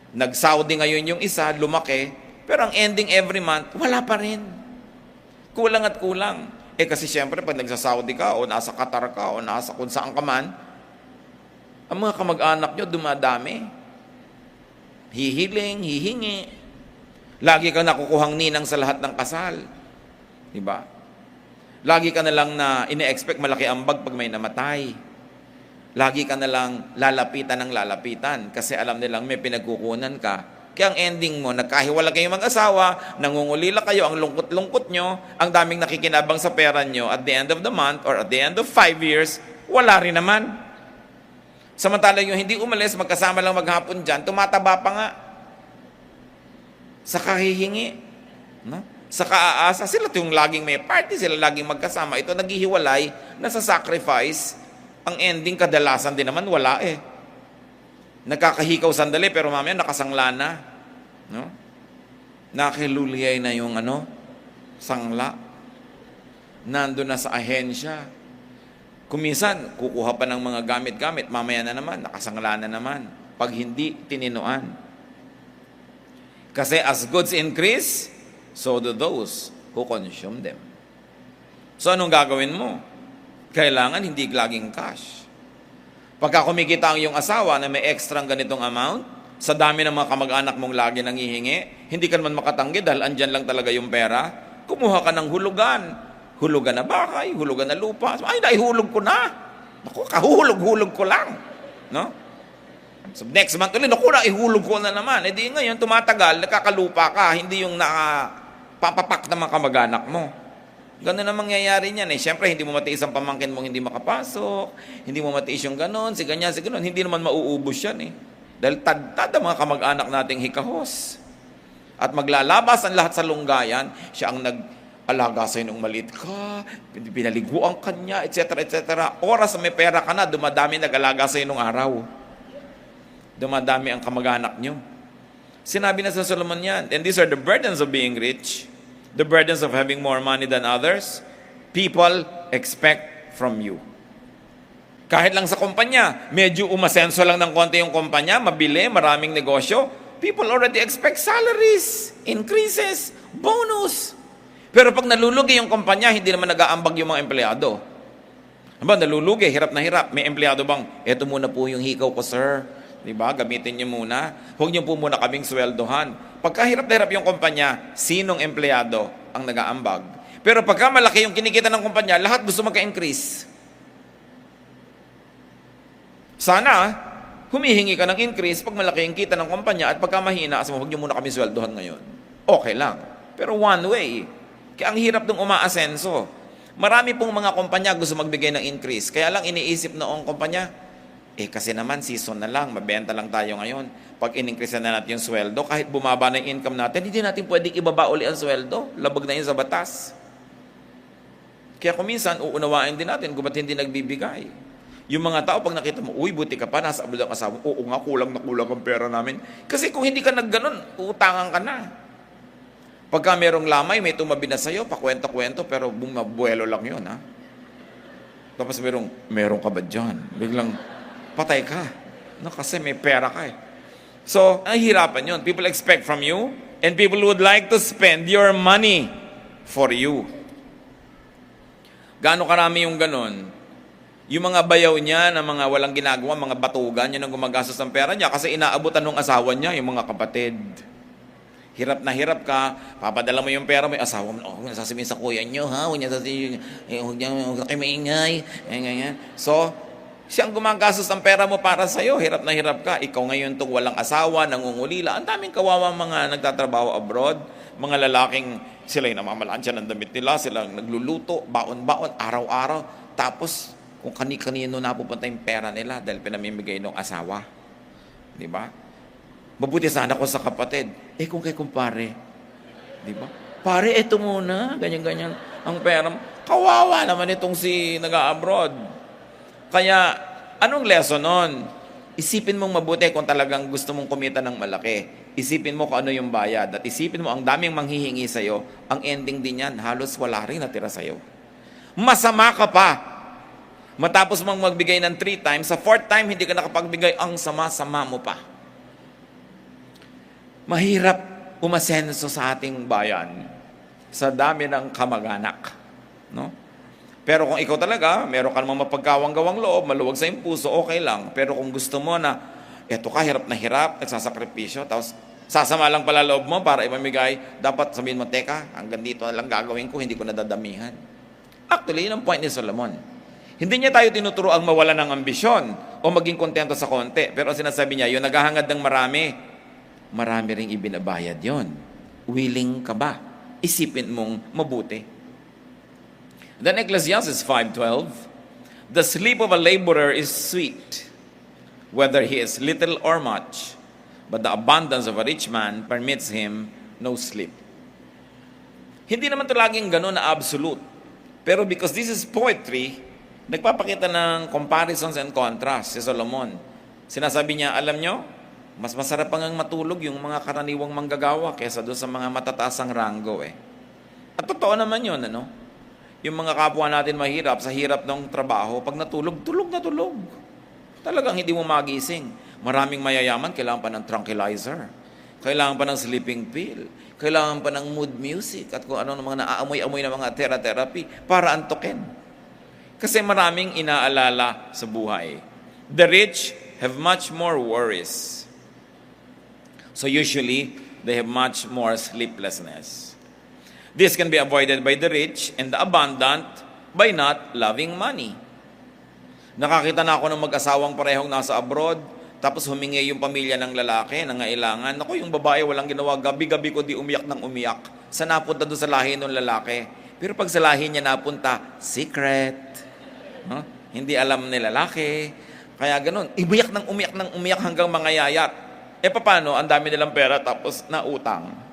nag-Saudi ngayon yung isa, lumaki, pero ang ending every month, wala pa rin. Kulang at kulang. Kasi siyempre, pag nagsa-Saudi ka, o nasa Qatar ka, o nasa kung saan ka man, ang mga kamag-anak nyo dumadami. Hihiling, hihingi. Lagi ka nakukuhang ninang sa lahat ng kasal. Diba? Lagi ka na lang na ine-expect malaki ang bag pag may namatay. Lagi ka na lang lalapitan ng lalapitan kasi alam nilang may pinagkukunan ka. Kaya ang ending mo, nagkahiwala kayong mag-asawa, nangungulila kayo, ang lungkot-lungkot nyo, ang daming nakikinabang sa pera nyo, at the end of the month or at the end of 5 years, wala rin naman. Samantala yung hindi umalis, magkasama lang maghapon dyan, tumataba pa nga. Sa kahihingi. No? Sa kaaasa, sila yung laging may party, sila laging magkasama. Ito naghihiwalay, nasa sacrifice. Ang ending kadalasan din naman, wala eh. Nagkakahikaw sandali, pero mamaya nakasangla na. No? Nakiluliyay na yung sangla. Nandun na sa ahensya. Kuminsan, kukuha pa ng mga gamit-gamit, mamaya na naman, nakasangla na naman. Pag hindi, tininuan. Kasi as goods increase, so do those who consume them. So anong gagawin mo? Kailangan hindi laging cash. Pagka kumikita ang iyong asawa na may extra ganitong amount, sa dami ng mga kamag-anak mong lagi nangihingi, hindi ka naman makatanggi dahil andyan lang talaga yung pera, kumuha ka ng hulugan. Hulugan na bahay, hulugan na lupa. Ay, naihulog ko na. Naku, kahuhulog-hulog ko lang. No? So next month ulit, naku, naihulog ko na naman. E di ngayon, tumatagal, nakakalupa ka, hindi yung nakapapapak na mga kamag-anak mo. Ganun na mangyayari niyan eh. Siyempre, hindi mo matiis ang pamangkin mong hindi makapasok, hindi mo matiis yung ganon, si ganyan. Hindi naman mauubos yan eh. Dahil tad ang mga kamag-anak nating hikahos. At maglalabas ang lahat sa lunggayan, siya ang nag-alaga sa'yo nung maliit ka, pinaliguan ka niya, etc., etc. Oras na may pera ka na, dumadami nag-alaga sa'yo nung araw. Dumadami ang kamag-anak nyo. Sinabi na sa Solomon yan, and these are the burdens of being rich, the burdens of having more money than others, people expect from you. Kahit lang sa kumpanya, medyo umasenso lang ng konti yung kumpanya, mabili, maraming negosyo, people already expect salaries, increases, bonus. Pero pag nalulugi yung kumpanya, hindi naman nag-aambag yung mga empleyado. Nalulugi, hirap na hirap. May empleyado bang, eto muna po yung hikaw ko, sir. Diba? Gamitin niyo muna. Huwag niyo po muna kaming sweldohan. Pagka hirap na hirap yung kumpanya, sinong empleyado ang nag-aambag? Pero pagka malaki yung kinikita ng kumpanya, lahat gusto magka-increase. Sana, humihingi ka ng increase pag malaki yung kita ng kumpanya at pagka mahina, huwag niyo muna kami sweldohan ngayon. Okay lang. Pero one way. Kaya ang hirap ng umaasenso. Marami pong mga kumpanya gusto magbigay ng increase. Kaya lang iniisip noong kumpanya, kasi naman season na lang, mabenta lang tayo ngayon. Pag in-increase na natin yung sweldo, kahit bumaba na yung income natin, hindi natin pwedeng ibaba uli ang sweldo. Labag na yun sa batas. Kaya kung minsan, uunawain din natin kung ba't hindi nagbibigay. Yung mga tao, pag nakita mo, uy, buti ka pa, nasa abroad ang asawa, oo nga, kulang na kulang ang pera namin. Kasi kung hindi ka nagganon, utangan ka na. Pagka merong lamay, may tumabi na sa'yo, pakwento-kwento, pero bumabuelo lang yun, ha? Tapos merong ka ba dyan? Biglang, patay ka. No, kasi may pera ka eh. So, nahihirapan yun. People expect from you, and people would like to spend your money for you. Gaano karami yung ganon? Yung mga bayaw niya na mga walang ginagawa, mga batugan, yun ang gumagastos ng pera niya kasi inaabutan ng asawa niya, yung mga kapatid. Hirap na hirap ka, papadala mo yung pera mo, yung asawa mo, sasabihin sa kuya niyo, ha? Huwag niya sasabihin, huwag kayo maingay. So, siyang gumagastos ng pera mo para sa'yo, hirap na hirap ka. Ikaw ngayon itong walang asawa, nangungulila. Ang daming kawawa mga nagtatrabaho abroad, mga lalaking sila yung namamalansya ng damit nila, sila nagluluto, baon-baon, araw-araw. Tapos, kung kani-kanino napupunta yung pera nila dahil pinamimigay ng asawa. Di ba? Mabuti sana ko sa kapatid. Kung kay kumpare. Di ba? Pare, eto muna. Ganyan-ganyan. Ang pera. Kawawa naman itong si nag-abroad. Kaya, anong lesson nun? Isipin mong mabuti kung talagang gusto mong kumita ng malaki. Isipin mo kung ano yung bayad. At isipin mo ang daming manghihingi sa'yo. Ang ending din yan, halos wala rin natira sa'yo. Masama ka pa. Matapos mong magbigay ng 3 times, sa 4th time, hindi ka nakapagbigay, ang sama-sama mo pa. Mahirap umasenso sa ating bayan sa dami ng kamag-anak. No? Pero kung ikaw talaga, meron ka namang mapagkawang-gawang loob, maluwag sa iyong puso, okay lang. Pero kung gusto mo na, eto ka, hirap na hirap, nagsasakripisyo, tapos sasama lang pala loob mo para imamigay, dapat sabihin mo, teka, hanggang dito na lang gagawin ko, hindi ko nadadamihan. Actually, yun ang point ni Solomon. Hindi niya tayo tinuturo ang mawala ng ambisyon o maging kontento sa konti. Pero sinasabi niya, yung naghahangad ng marami, marami ring ibinabayad yon. Willing ka ba? Isipin mong mabuti. Then Ecclesiastes 5:12, the sleep of a laborer is sweet, whether he is little or much, but the abundance of a rich man permits him no sleep. Hindi naman ito laging gano'n na absolute. Pero because this is poetry, nagpapakita ng comparisons and contrasts si Solomon. Sinasabi niya, alam nyo, mas masarap pang matulog yung mga karaniwang manggagawa kaysa doon sa mga matataasang ranggo eh. At totoo naman yun, ano? Yung mga kapwa natin mahirap, sa hirap ng trabaho, pag natulog, tulog na tulog. Talagang hindi mo magising. Maraming mayayaman, kailangan pa ng tranquilizer. Kailangan pa ng sleeping pill. Kailangan pa ng mood music at kung ano ng mga naaamoy-amoy na mga therapy para antukin. Kasi maraming inaalala sa buhay. The rich have much more worries. So usually, they have much more sleeplessness. This can be avoided by the rich and the abundant by not loving money. Nakakita na ako ng mag-asawang parehong nasa abroad, tapos humingi yung pamilya ng lalaki, nangailangan. Naku, yung babae walang ginawa, gabi-gabi ko di umiyak ng umiyak. Sa napunta doon sa lahi ng lalaki. Pero pag sa lahi niya napunta, secret. Huh? Hindi alam ni lalaki. Kaya ganun, umiyak ng umiyak hanggang mga yayat. Paano? Ang dami nilang pera tapos nautang.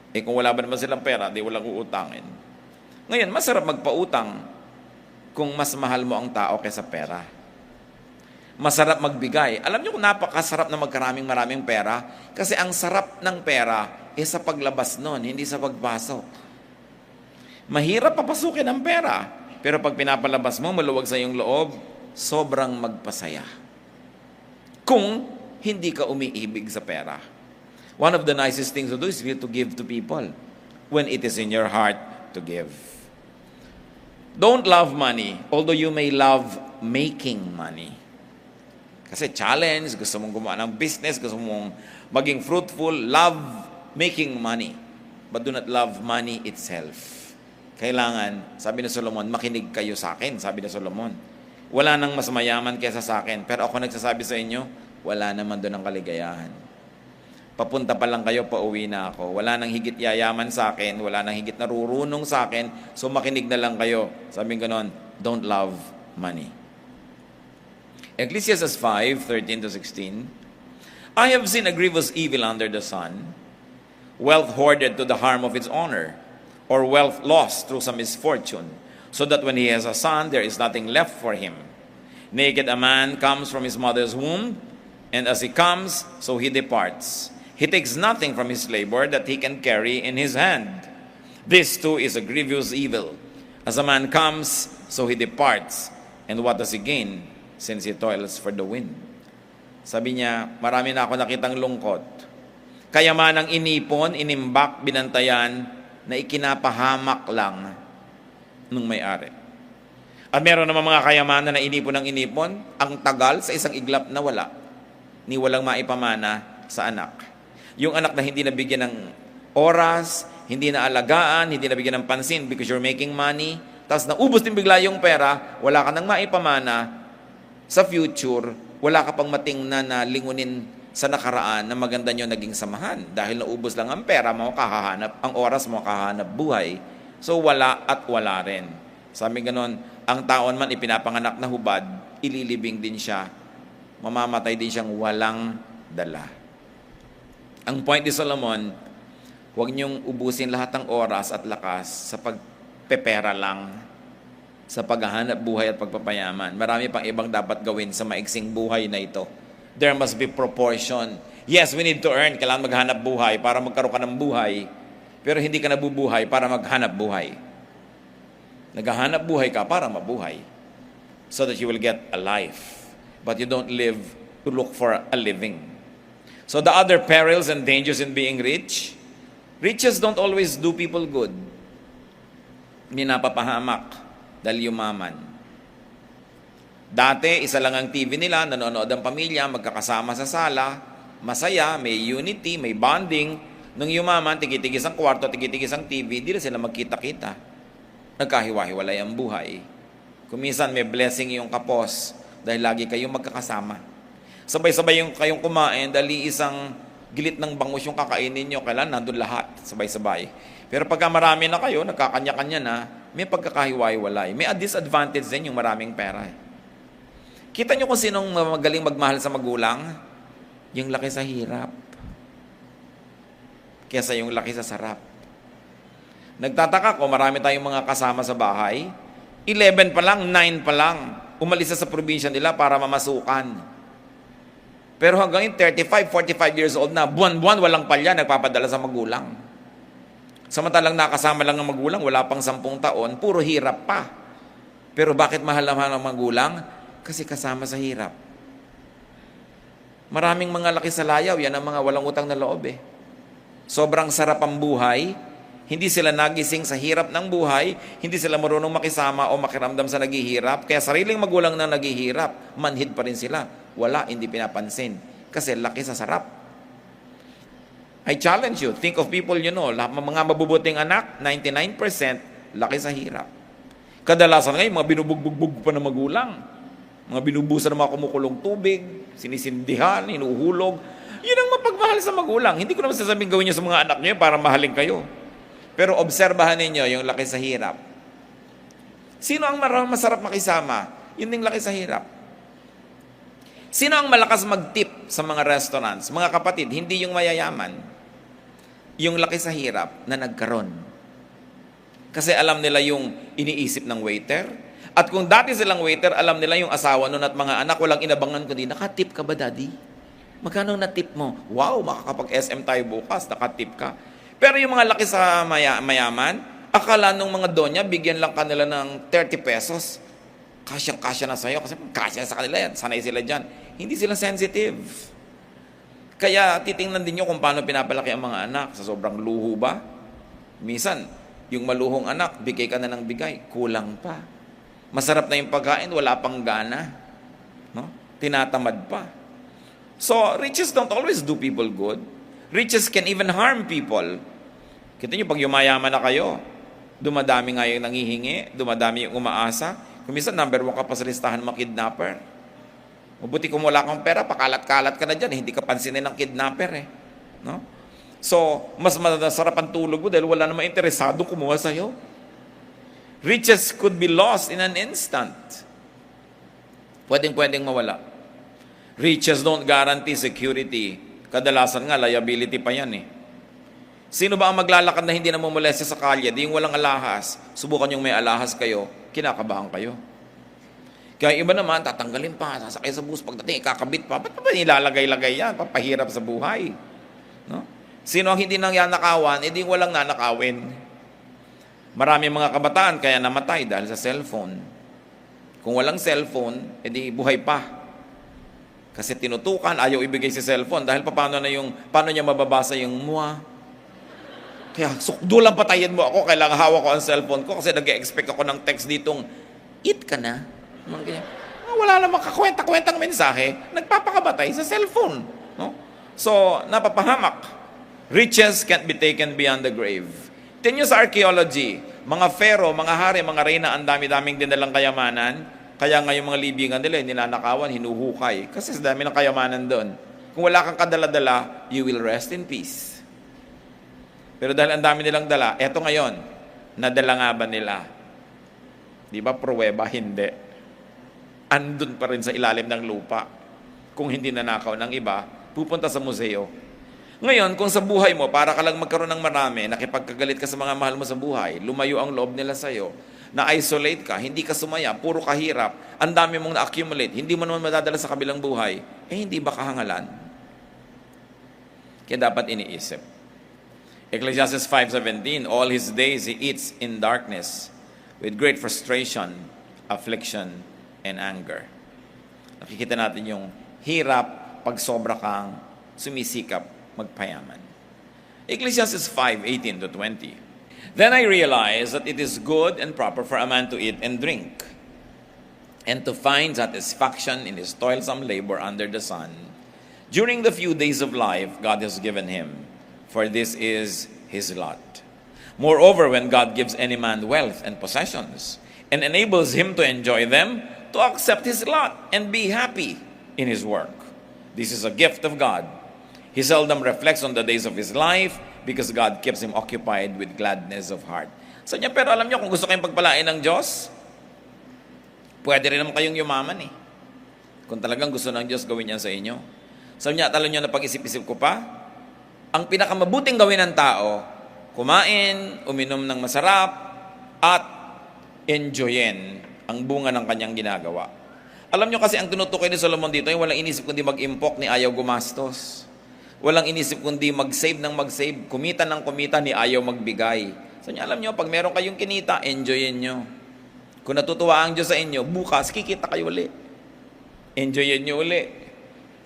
Kung wala ba naman silang pera, di walang uutangin. Ngayon, masarap magpautang kung mas mahal mo ang tao kaysa pera. Masarap magbigay. Alam niyo kung napakasarap na maraming pera? Kasi ang sarap ng pera sa paglabas nun, hindi sa pagpasok. Mahirap papasukin ang pera. Pero pag pinapalabas mo, maluwag sa iyong loob, sobrang magpasaya. Kung hindi ka umiibig sa pera. One of the nicest things to do is to give to people when it is in your heart to give. Don't love money, although you may love making money. Kasi challenge, gusto mong gumawa ng business, gusto mong maging fruitful, love making money. But do not love money itself. Kailangan, sabi ni Solomon, makinig kayo sa akin, sabi ni Solomon. Wala nang mas mayaman kaysa sa akin, pero ako nagsasabi sa inyo, wala naman doon ang kaligayahan. Papunta pa lang kayo, pauwi na ako. Wala nang higit yayaman sa akin, wala nang higit narurunong sa akin, so makinig na lang kayo. Sabi ganon, don't love money. Ecclesiastes 5:13-16, I have seen a grievous evil under the sun, wealth hoarded to the harm of its owner, or wealth lost through some misfortune, so that when he has a son, there is nothing left for him. Naked a man comes from his mother's womb, and as he comes, so he departs. He takes nothing from his labor that he can carry in his hand. This too is a grievous evil. As a man comes, so he departs. And what does he gain, since he toils for the wind? Sabi niya, marami na ako nakitang lungkot. Kayamanang inipon, inimbak, binantayan, na ikinapahamak lang nung may-ari. At meron naman mga kayamanan na inipon ng inipon, ang tagal sa isang iglap na wala, ni walang maipamana sa anak. Yung anak na hindi nabigyan ng oras, hindi na alagaan, hindi nabigyan ng pansin because you're making money, tapos naubos din bigla yung pera, wala ka nang maipamana sa future, wala ka pang matingnan na lingunin sa nakaraan na maganda nyo naging samahan. Dahil naubos lang ang pera mo, kahahanap, ang oras mo, kahahanap buhay. So wala at wala rin. Sabi ganon, ang taon man ipinapanganak na hubad, ililibing din siya, mamamatay din siyang walang dala. Ang point ni Solomon, huwag niyong ubusin lahat ng oras at lakas sa pagpepera lang, sa paghahanap buhay at pagpapayaman. Marami pang ibang dapat gawin sa maiksing buhay na ito. There must be proportion. Yes, we need to earn. Kailangan maghanap buhay para magkaroon ka ng buhay. Pero hindi ka nabubuhay para maghanap buhay. Naghahanap buhay ka para mabuhay. So that you will get a life. But you don't live to look for a living. So the other perils and dangers in being rich, riches don't always do people good. Hindi napapahamak dahil yumaman. Dati, isa lang ang TV nila, nanonood ang pamilya, magkakasama sa sala, masaya, may unity, may bonding. Nung yumaman, tigitigis ang kwarto, tigitigis ang TV, di na sila magkita-kita. Nagkahiwa-hiwalay ang buhay. Kuminsan may blessing yung kapos dahil lagi kayong magkakasama. Sabay-sabay yung kayong kumain dahil isang gilit ng bangus yung kakainin nyo, kailan nandun lahat, sabay-sabay. Pero pagka marami na kayo, nagkakanya-kanya na, may pagkakahiwa-hiwalay. May disadvantage din yung maraming pera. Kita nyo kung sinong magaling magmahal sa magulang? Yung laki sa hirap. Kesa yung laki sa sarap. Nagtataka ko, marami tayong mga kasama sa bahay. 11 pa lang, 9 pa lang. Umalis sa probinsya nila para mamasukan. Pero hanggang 35, 45 years old na, buwan-buwan walang palya, nagpapadala sa magulang. Samantalang nakasama lang ng magulang, wala pang 10 taon, puro hirap pa. Pero bakit mahal na mahal ng magulang? Kasi kasama sa hirap. Maraming mga laki sa layaw, yan ang mga walang utang na loob eh. Sobrang sarap ang buhay, hindi sila nagising sa hirap ng buhay, hindi sila marunong makisama o makiramdam sa naghihirap, kaya sariling magulang na naghihirap, manhid pa rin sila. Wala, hindi pinapansin. Kasi laki sa sarap. I challenge you, think of people you know, mga mabubuting anak, 99% laki sa hirap. Kadalasan ngayon, mga binubugbog pa ng magulang. Mga binubusan ng mga kumukulong tubig, sinisindihan, hinuhulog. Yun ang mapagmahal sa magulang. Hindi ko naman sasabing gawin nyo sa mga anak nyo para mahalin kayo. Pero obserbahan ninyo yung laki sa hirap. Sino ang masarap makisama? Yun yung laki sa hirap. Sino ang malakas mag-tip sa mga restaurants? Mga kapatid, hindi yung mayayaman. Yung laki sa hirap na nagkaroon. Kasi alam nila yung iniisip ng waiter. At kung dati silang waiter, alam nila yung asawa nun at mga anak, walang inabangan kundi, nakatip ka ba, daddy? Magkano na-tip mo? Wow, makakapag-SM tayo bukas, nakatip ka. Pero yung mga laki sa mayaman, akala nung mga donya, bigyan lang kanila ng 30 pesos. Kasyang-kasya na sa'yo kasi kasya sa kanila yan. Sanay sila dyan. Hindi sila sensitive. Kaya titingnan din nyo kung paano pinapalaki ang mga anak. Sa sobrang luho ba? Minsan, yung maluhong anak, bigay ka na ng bigay. Kulang pa. Masarap na yung pagkain, wala pang gana. No? Tinatamad pa. So, riches don't always do people good. Riches can even harm people. Kita nyo, pag yumayaman na kayo, dumadami nga yung nangihingi, dumadami yung umaasa. Kung minsan, number 1 ka pa sa listahan mga kidnapper. Mabuti kung wala kang pera, pakalat-kalat ka na dyan, hindi ka pansinin ng kidnapper eh. No? So, mas masarap ang tulog mo dahil wala namang interesado kumuha sa'yo. Riches could be lost in an instant. Pwedeng mawala. Riches don't guarantee security. Kadalasan nga, liability pa yan eh. Sino ba ang maglalakad na hindi namumulesya sa kalye? Di yung walang alahas. Subukan yung may alahas kayo, kinakabahan kayo. Kaya iba naman, tatanggalin pa, sasakay sa bus, pagdating, ikakabit pa. Ba't pa nilalagay-lagay yan? Papahirap sa buhay. No? Sino ang hindi nangyanakawan? Di walang nanakawin. Marami mga kabataan kaya namatay dahil sa cellphone. Kung walang cellphone, edi buhay pa. Kasi tinutukan, ayaw ibigay si cellphone dahil paano niya mababasa yung mua. Kaya sukdulang patayin mo ako, kailangan hawak ko ang cellphone ko kasi nag-expect ako ng text ditong Eat ka na. Mga ganyan. Wala namang kakwenta-kwentang mensahe, nagpapakabatay sa cellphone. No? So, napapahamak. Riches can't be taken beyond the grave. Tingnan nyo sa archaeology, mga pharaoh, mga hari, mga reyna, ang dami-daming dinalang kayamanan, kaya nga yung mga libingan nila, ninanakawan, hinuhukay. Kasi sa dami ng kayamanan doon. Kung wala kang kadala-dala, you will rest in peace. Pero dahil ang dami nilang dala, eto ngayon, nadala nga ba nila? Di ba, pruweba? Hindi. Andun pa rin sa ilalim ng lupa. Kung hindi nanakaw ng iba, pupunta sa museo. Ngayon, kung sa buhay mo, para ka lang magkaroon ng marami, nakipagkagalit ka sa mga mahal mo sa buhay, lumayo ang loob nila sa'yo, na-isolate ka, hindi ka sumaya, puro kahirap, ang dami mong na-accumulate, hindi mo naman madadala sa kabilang buhay, hindi ba kahangalan? Kaya dapat iniisip. Ecclesiastes 5:17, all his days he eats in darkness, with great frustration, affliction, and anger. Nakikita natin yung hirap pag sobra kang sumisikap magpayaman. Ecclesiastes 5:18-20. Then I realized that it is good and proper for a man to eat and drink, and to find satisfaction in his toilsome labor under the sun, during the few days of life God has given him, for this is his lot. Moreover, when God gives any man wealth and possessions, and enables him to enjoy them, to accept his lot and be happy in his work. This is a gift of God. He seldom reflects on the days of his life because God keeps him occupied with gladness of heart. So niya, pero alam niyo, kung gusto kayong pagpalain ng Diyos, pwede rin naman kayong yumaman eh. Kung talagang gusto ng Diyos, gawin niya sa inyo. So niya, alam niyo na pag-isip-isip ko pa, ang pinakamabuting gawin ng tao, kumain, uminom ng masarap, at enjoyin ang bunga ng kanyang ginagawa. Alam niyo kasi ang tinutukoy ni Solomon dito, walang inisip kundi mag-impok ni ayaw gumastos. Walang inisip kundi mag-save ng mag-save, kumita ng kumita ni ayaw magbigay. So niya, alam niyo, pag meron kayong kinita, enjoyin niyo. Kung natutuwa ang Diyos sa inyo, bukas kikita kayo uli. Enjoyin niyo uli.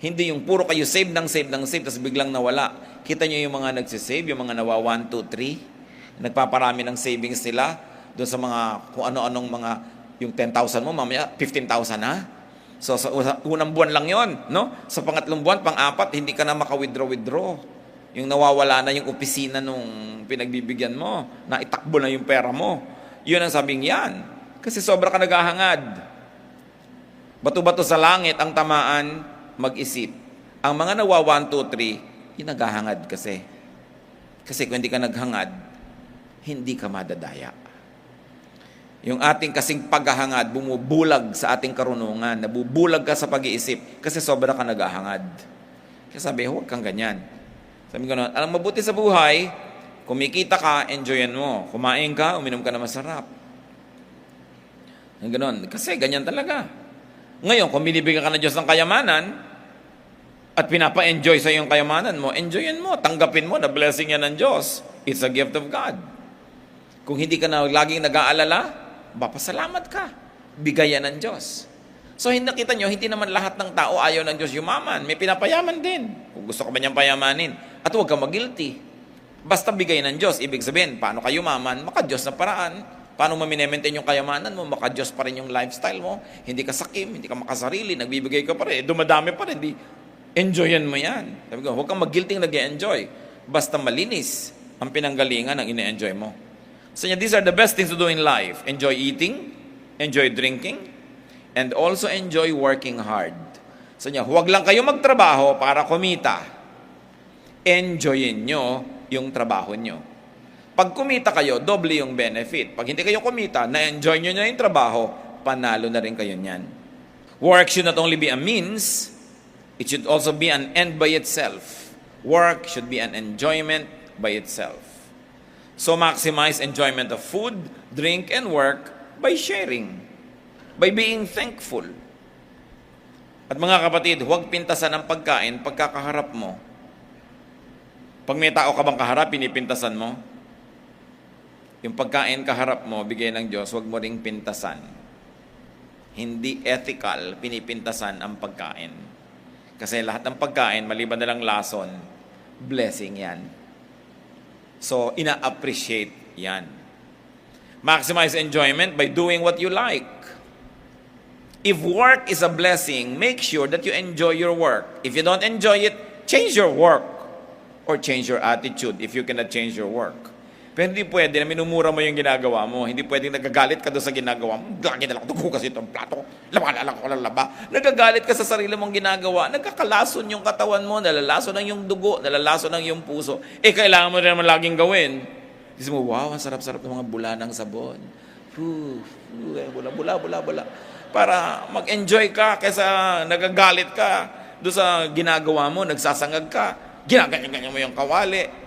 Hindi yung puro kayo save ng save ng save, tapos biglang nawala. Kita niyo yung mga nagsisave, yung mga nawa 1, 2, 3, nagpaparami ng savings nila, doon sa mga kung ano-anong mga, yung 10,000 mo, mamaya 15,000 na. So sa unang buwan lang yon, no? Sa pangatlong buwan, pang-apat, hindi ka na maka-withdraw. Yung nawawala na yung opisina nung pinagbibigyan mo, na itakbo na yung pera mo. Yun ang sabing yan. Kasi sobra ka naghahangad. Bato-bato sa langit ang tamaan, mag-isip. Ang mga nawa 1, 2, 3, yung naghahangad kasi. Kasi kung hindi ka naghangad, hindi ka madadaya. Yung ating kasing paghahangad, bumubulag sa ating karunungan, nabubulag ka sa pag-iisip kasi sobra ka naghahangad. Kaya sabi, huwag kang ganyan. Sabi ko, alam mabuti sa buhay, kumikita ka, enjoyin mo. Kumain ka, uminom ka na masarap. Ganon. Kasi ganyan talaga. Ngayon, kung binibigyan ka ng Diyos ng kayamanan, at pinapa-enjoy sa iyong kayamanan mo, enjoyin mo, tanggapin mo na blessing yan ng Diyos. It's a gift of God. Kung hindi ka na laging nag-aalala, pasalamat ka. Bigayan ng Diyos. So, nakita nyo, hindi naman lahat ng tao ayaw ng Diyos yumaman. May pinapayaman din. Kung gusto ka ba niyang payamanin. At huwag ka mag-guilty. Basta bigay ng Diyos. Ibig sabihin, paano ka yumaman? Maka-Diyos na paraan. Paano maminemintain yung kayamanan mo? Maka-Diyos pa rin yung lifestyle mo. Hindi ka sakim, hindi ka makasarili, nagbibigay ka pa rin. Dumadami pa rin. Enjoyin mo yan. Sabi ko, huwag kang mag-guilty nag-enjoy. Basta malinis ang pinanggalingan ng ine-enjoy mo. So these are the best things to do in life. Enjoy eating, enjoy drinking, and also enjoy working hard. So huwag lang kayo magtrabaho para kumita. Enjoyin nyo yung trabaho nyo. Pag kumita kayo, doble yung benefit. Pag hindi kayo kumita, na-enjoy nyo na yung trabaho, panalo na rin kayo niyan. Work should not only be a means, it should also be an end by itself. Work should be an enjoyment by itself. So maximize enjoyment of food, drink, and work by sharing, by being thankful. At mga kapatid, huwag pintasan ang pagkain pagkakaharap mo. Pag may tao ka bang kaharap, pinipintasan mo? Yung pagkain kaharap mo, bigay ng Diyos, huwag mo ring pintasan. Hindi ethical, pinipintasan ang pagkain. Kasi lahat ng pagkain, maliban na lang lason, blessing yan. So, ina-appreciate yan. Maximize enjoyment by doing what you like. If work is a blessing, make sure that you enjoy your work. If you don't enjoy it, change your work or change your attitude if you cannot change your work. Pero hindi pwede na minumura mo yung ginagawa mo. Hindi pwede nagagalit ka doon sa ginagawa mo. Lagi na lang, kasi itong plato. Laba na lang ako ng laba. Nagagalit ka sa sarili mong ginagawa. Nagkakalason yung katawan mo. Nalalason ang yung dugo. Nalalason ang yung puso. Kailangan mo rin naman laging gawin. Kasi mo, wow, ang sarap-sarap ng mga bula ng sabon. Bula. Para mag-enjoy ka kaysa nagagalit ka doon sa ginagawa mo, nagsasangag ka, ginaganyan mo yung kawali.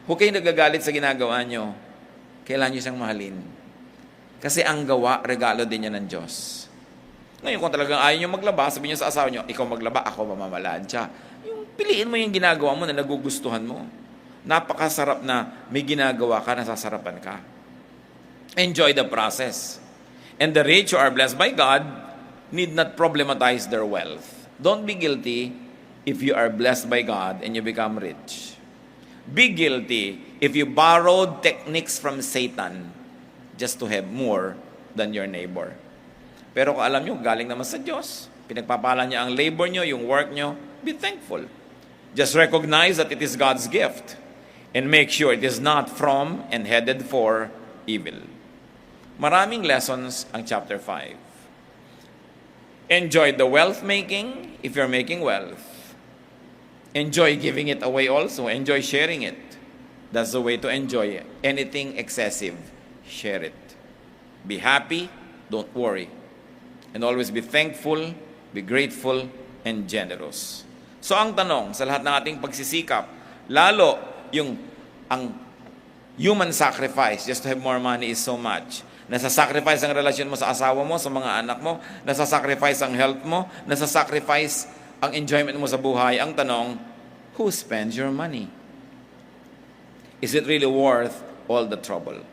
Huwag kayong nagagalit sa ginagawa nyo. Kailangan nyo siyang mahalin. Kasi ang gawa, regalo din yan ng Diyos. Ngayon, kung talagang ayaw nyo maglaba, sabihin nyo sa asawa nyo, ikaw maglaba, ako mamamalansya. Yung piliin mo yung ginagawa mo na nagugustuhan mo. Napakasarap na may ginagawa ka, nasasarapan ka. Enjoy the process. And the rich who are blessed by God need not problematize their wealth. Don't be guilty if you are blessed by God and you become rich. Be guilty if you borrowed techniques from Satan just to have more than your neighbor. Pero kung alam nyo, galing naman sa Diyos. Pinagpapala niya ang labor nyo, yung work nyo. Be thankful. Just recognize that it is God's gift. And make sure it is not from and headed for evil. Maraming lessons ang chapter 5. Enjoy the wealth making if you're making wealth. Enjoy giving it away also. Enjoy sharing it. That's the way to enjoy it. Anything excessive, share it. Be happy, don't worry. And always be thankful, be grateful, and generous. So ang tanong sa lahat ng ating pagsisikap, lalo ang human sacrifice just to have more money is so much. Nasa-sacrifice ang relasyon mo sa asawa mo, sa mga anak mo. Nasa-sacrifice ang health mo. Nasa-sacrifice ang enjoyment mo sa buhay. Ang tanong, who spends your money? Is it really worth all the trouble?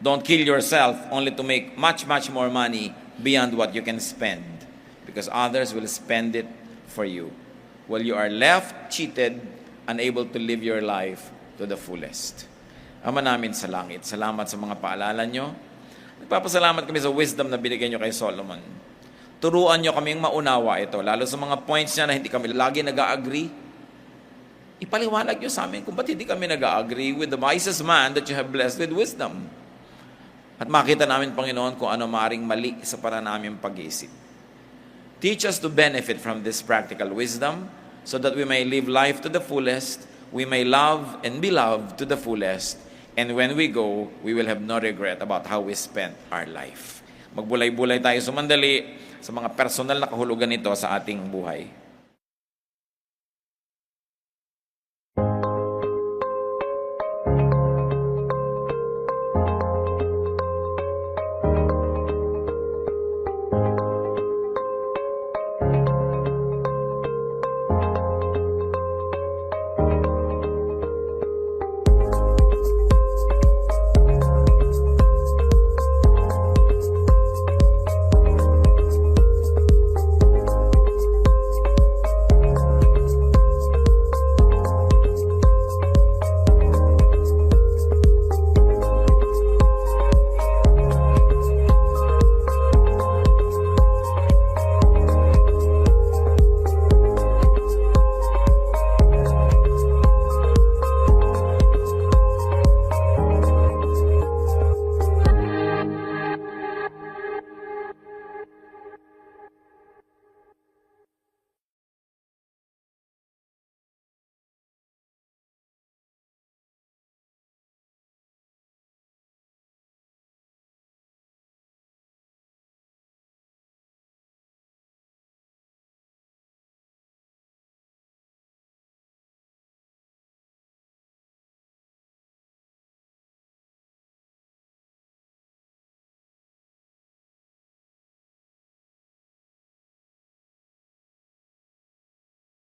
Don't kill yourself only to make much, much more money beyond what you can spend. Because others will spend it for you. While you are left cheated, unable to live your life to the fullest. Ama namin sa langit, salamat sa mga paalala nyo. Nagpapasalamat kami sa wisdom na binigay nyo kay Solomon. Turuan nyo kaming maunawa ito, lalo sa mga points niya na hindi kami lagi nag-agree. Ipaliwanag nyo sa amin kung ba't hindi kami nag-agree with the wisest man that you have blessed with wisdom. At makita namin, Panginoon, kung ano maring mali sa para namin pag-iisip. Teach us to benefit from this practical wisdom so that we may live life to the fullest, we may love and be loved to the fullest, and when we go, we will have no regret about how we spent our life. Magbulay-bulay tayo sumandali sa mga personal na kahulugan nito sa ating buhay.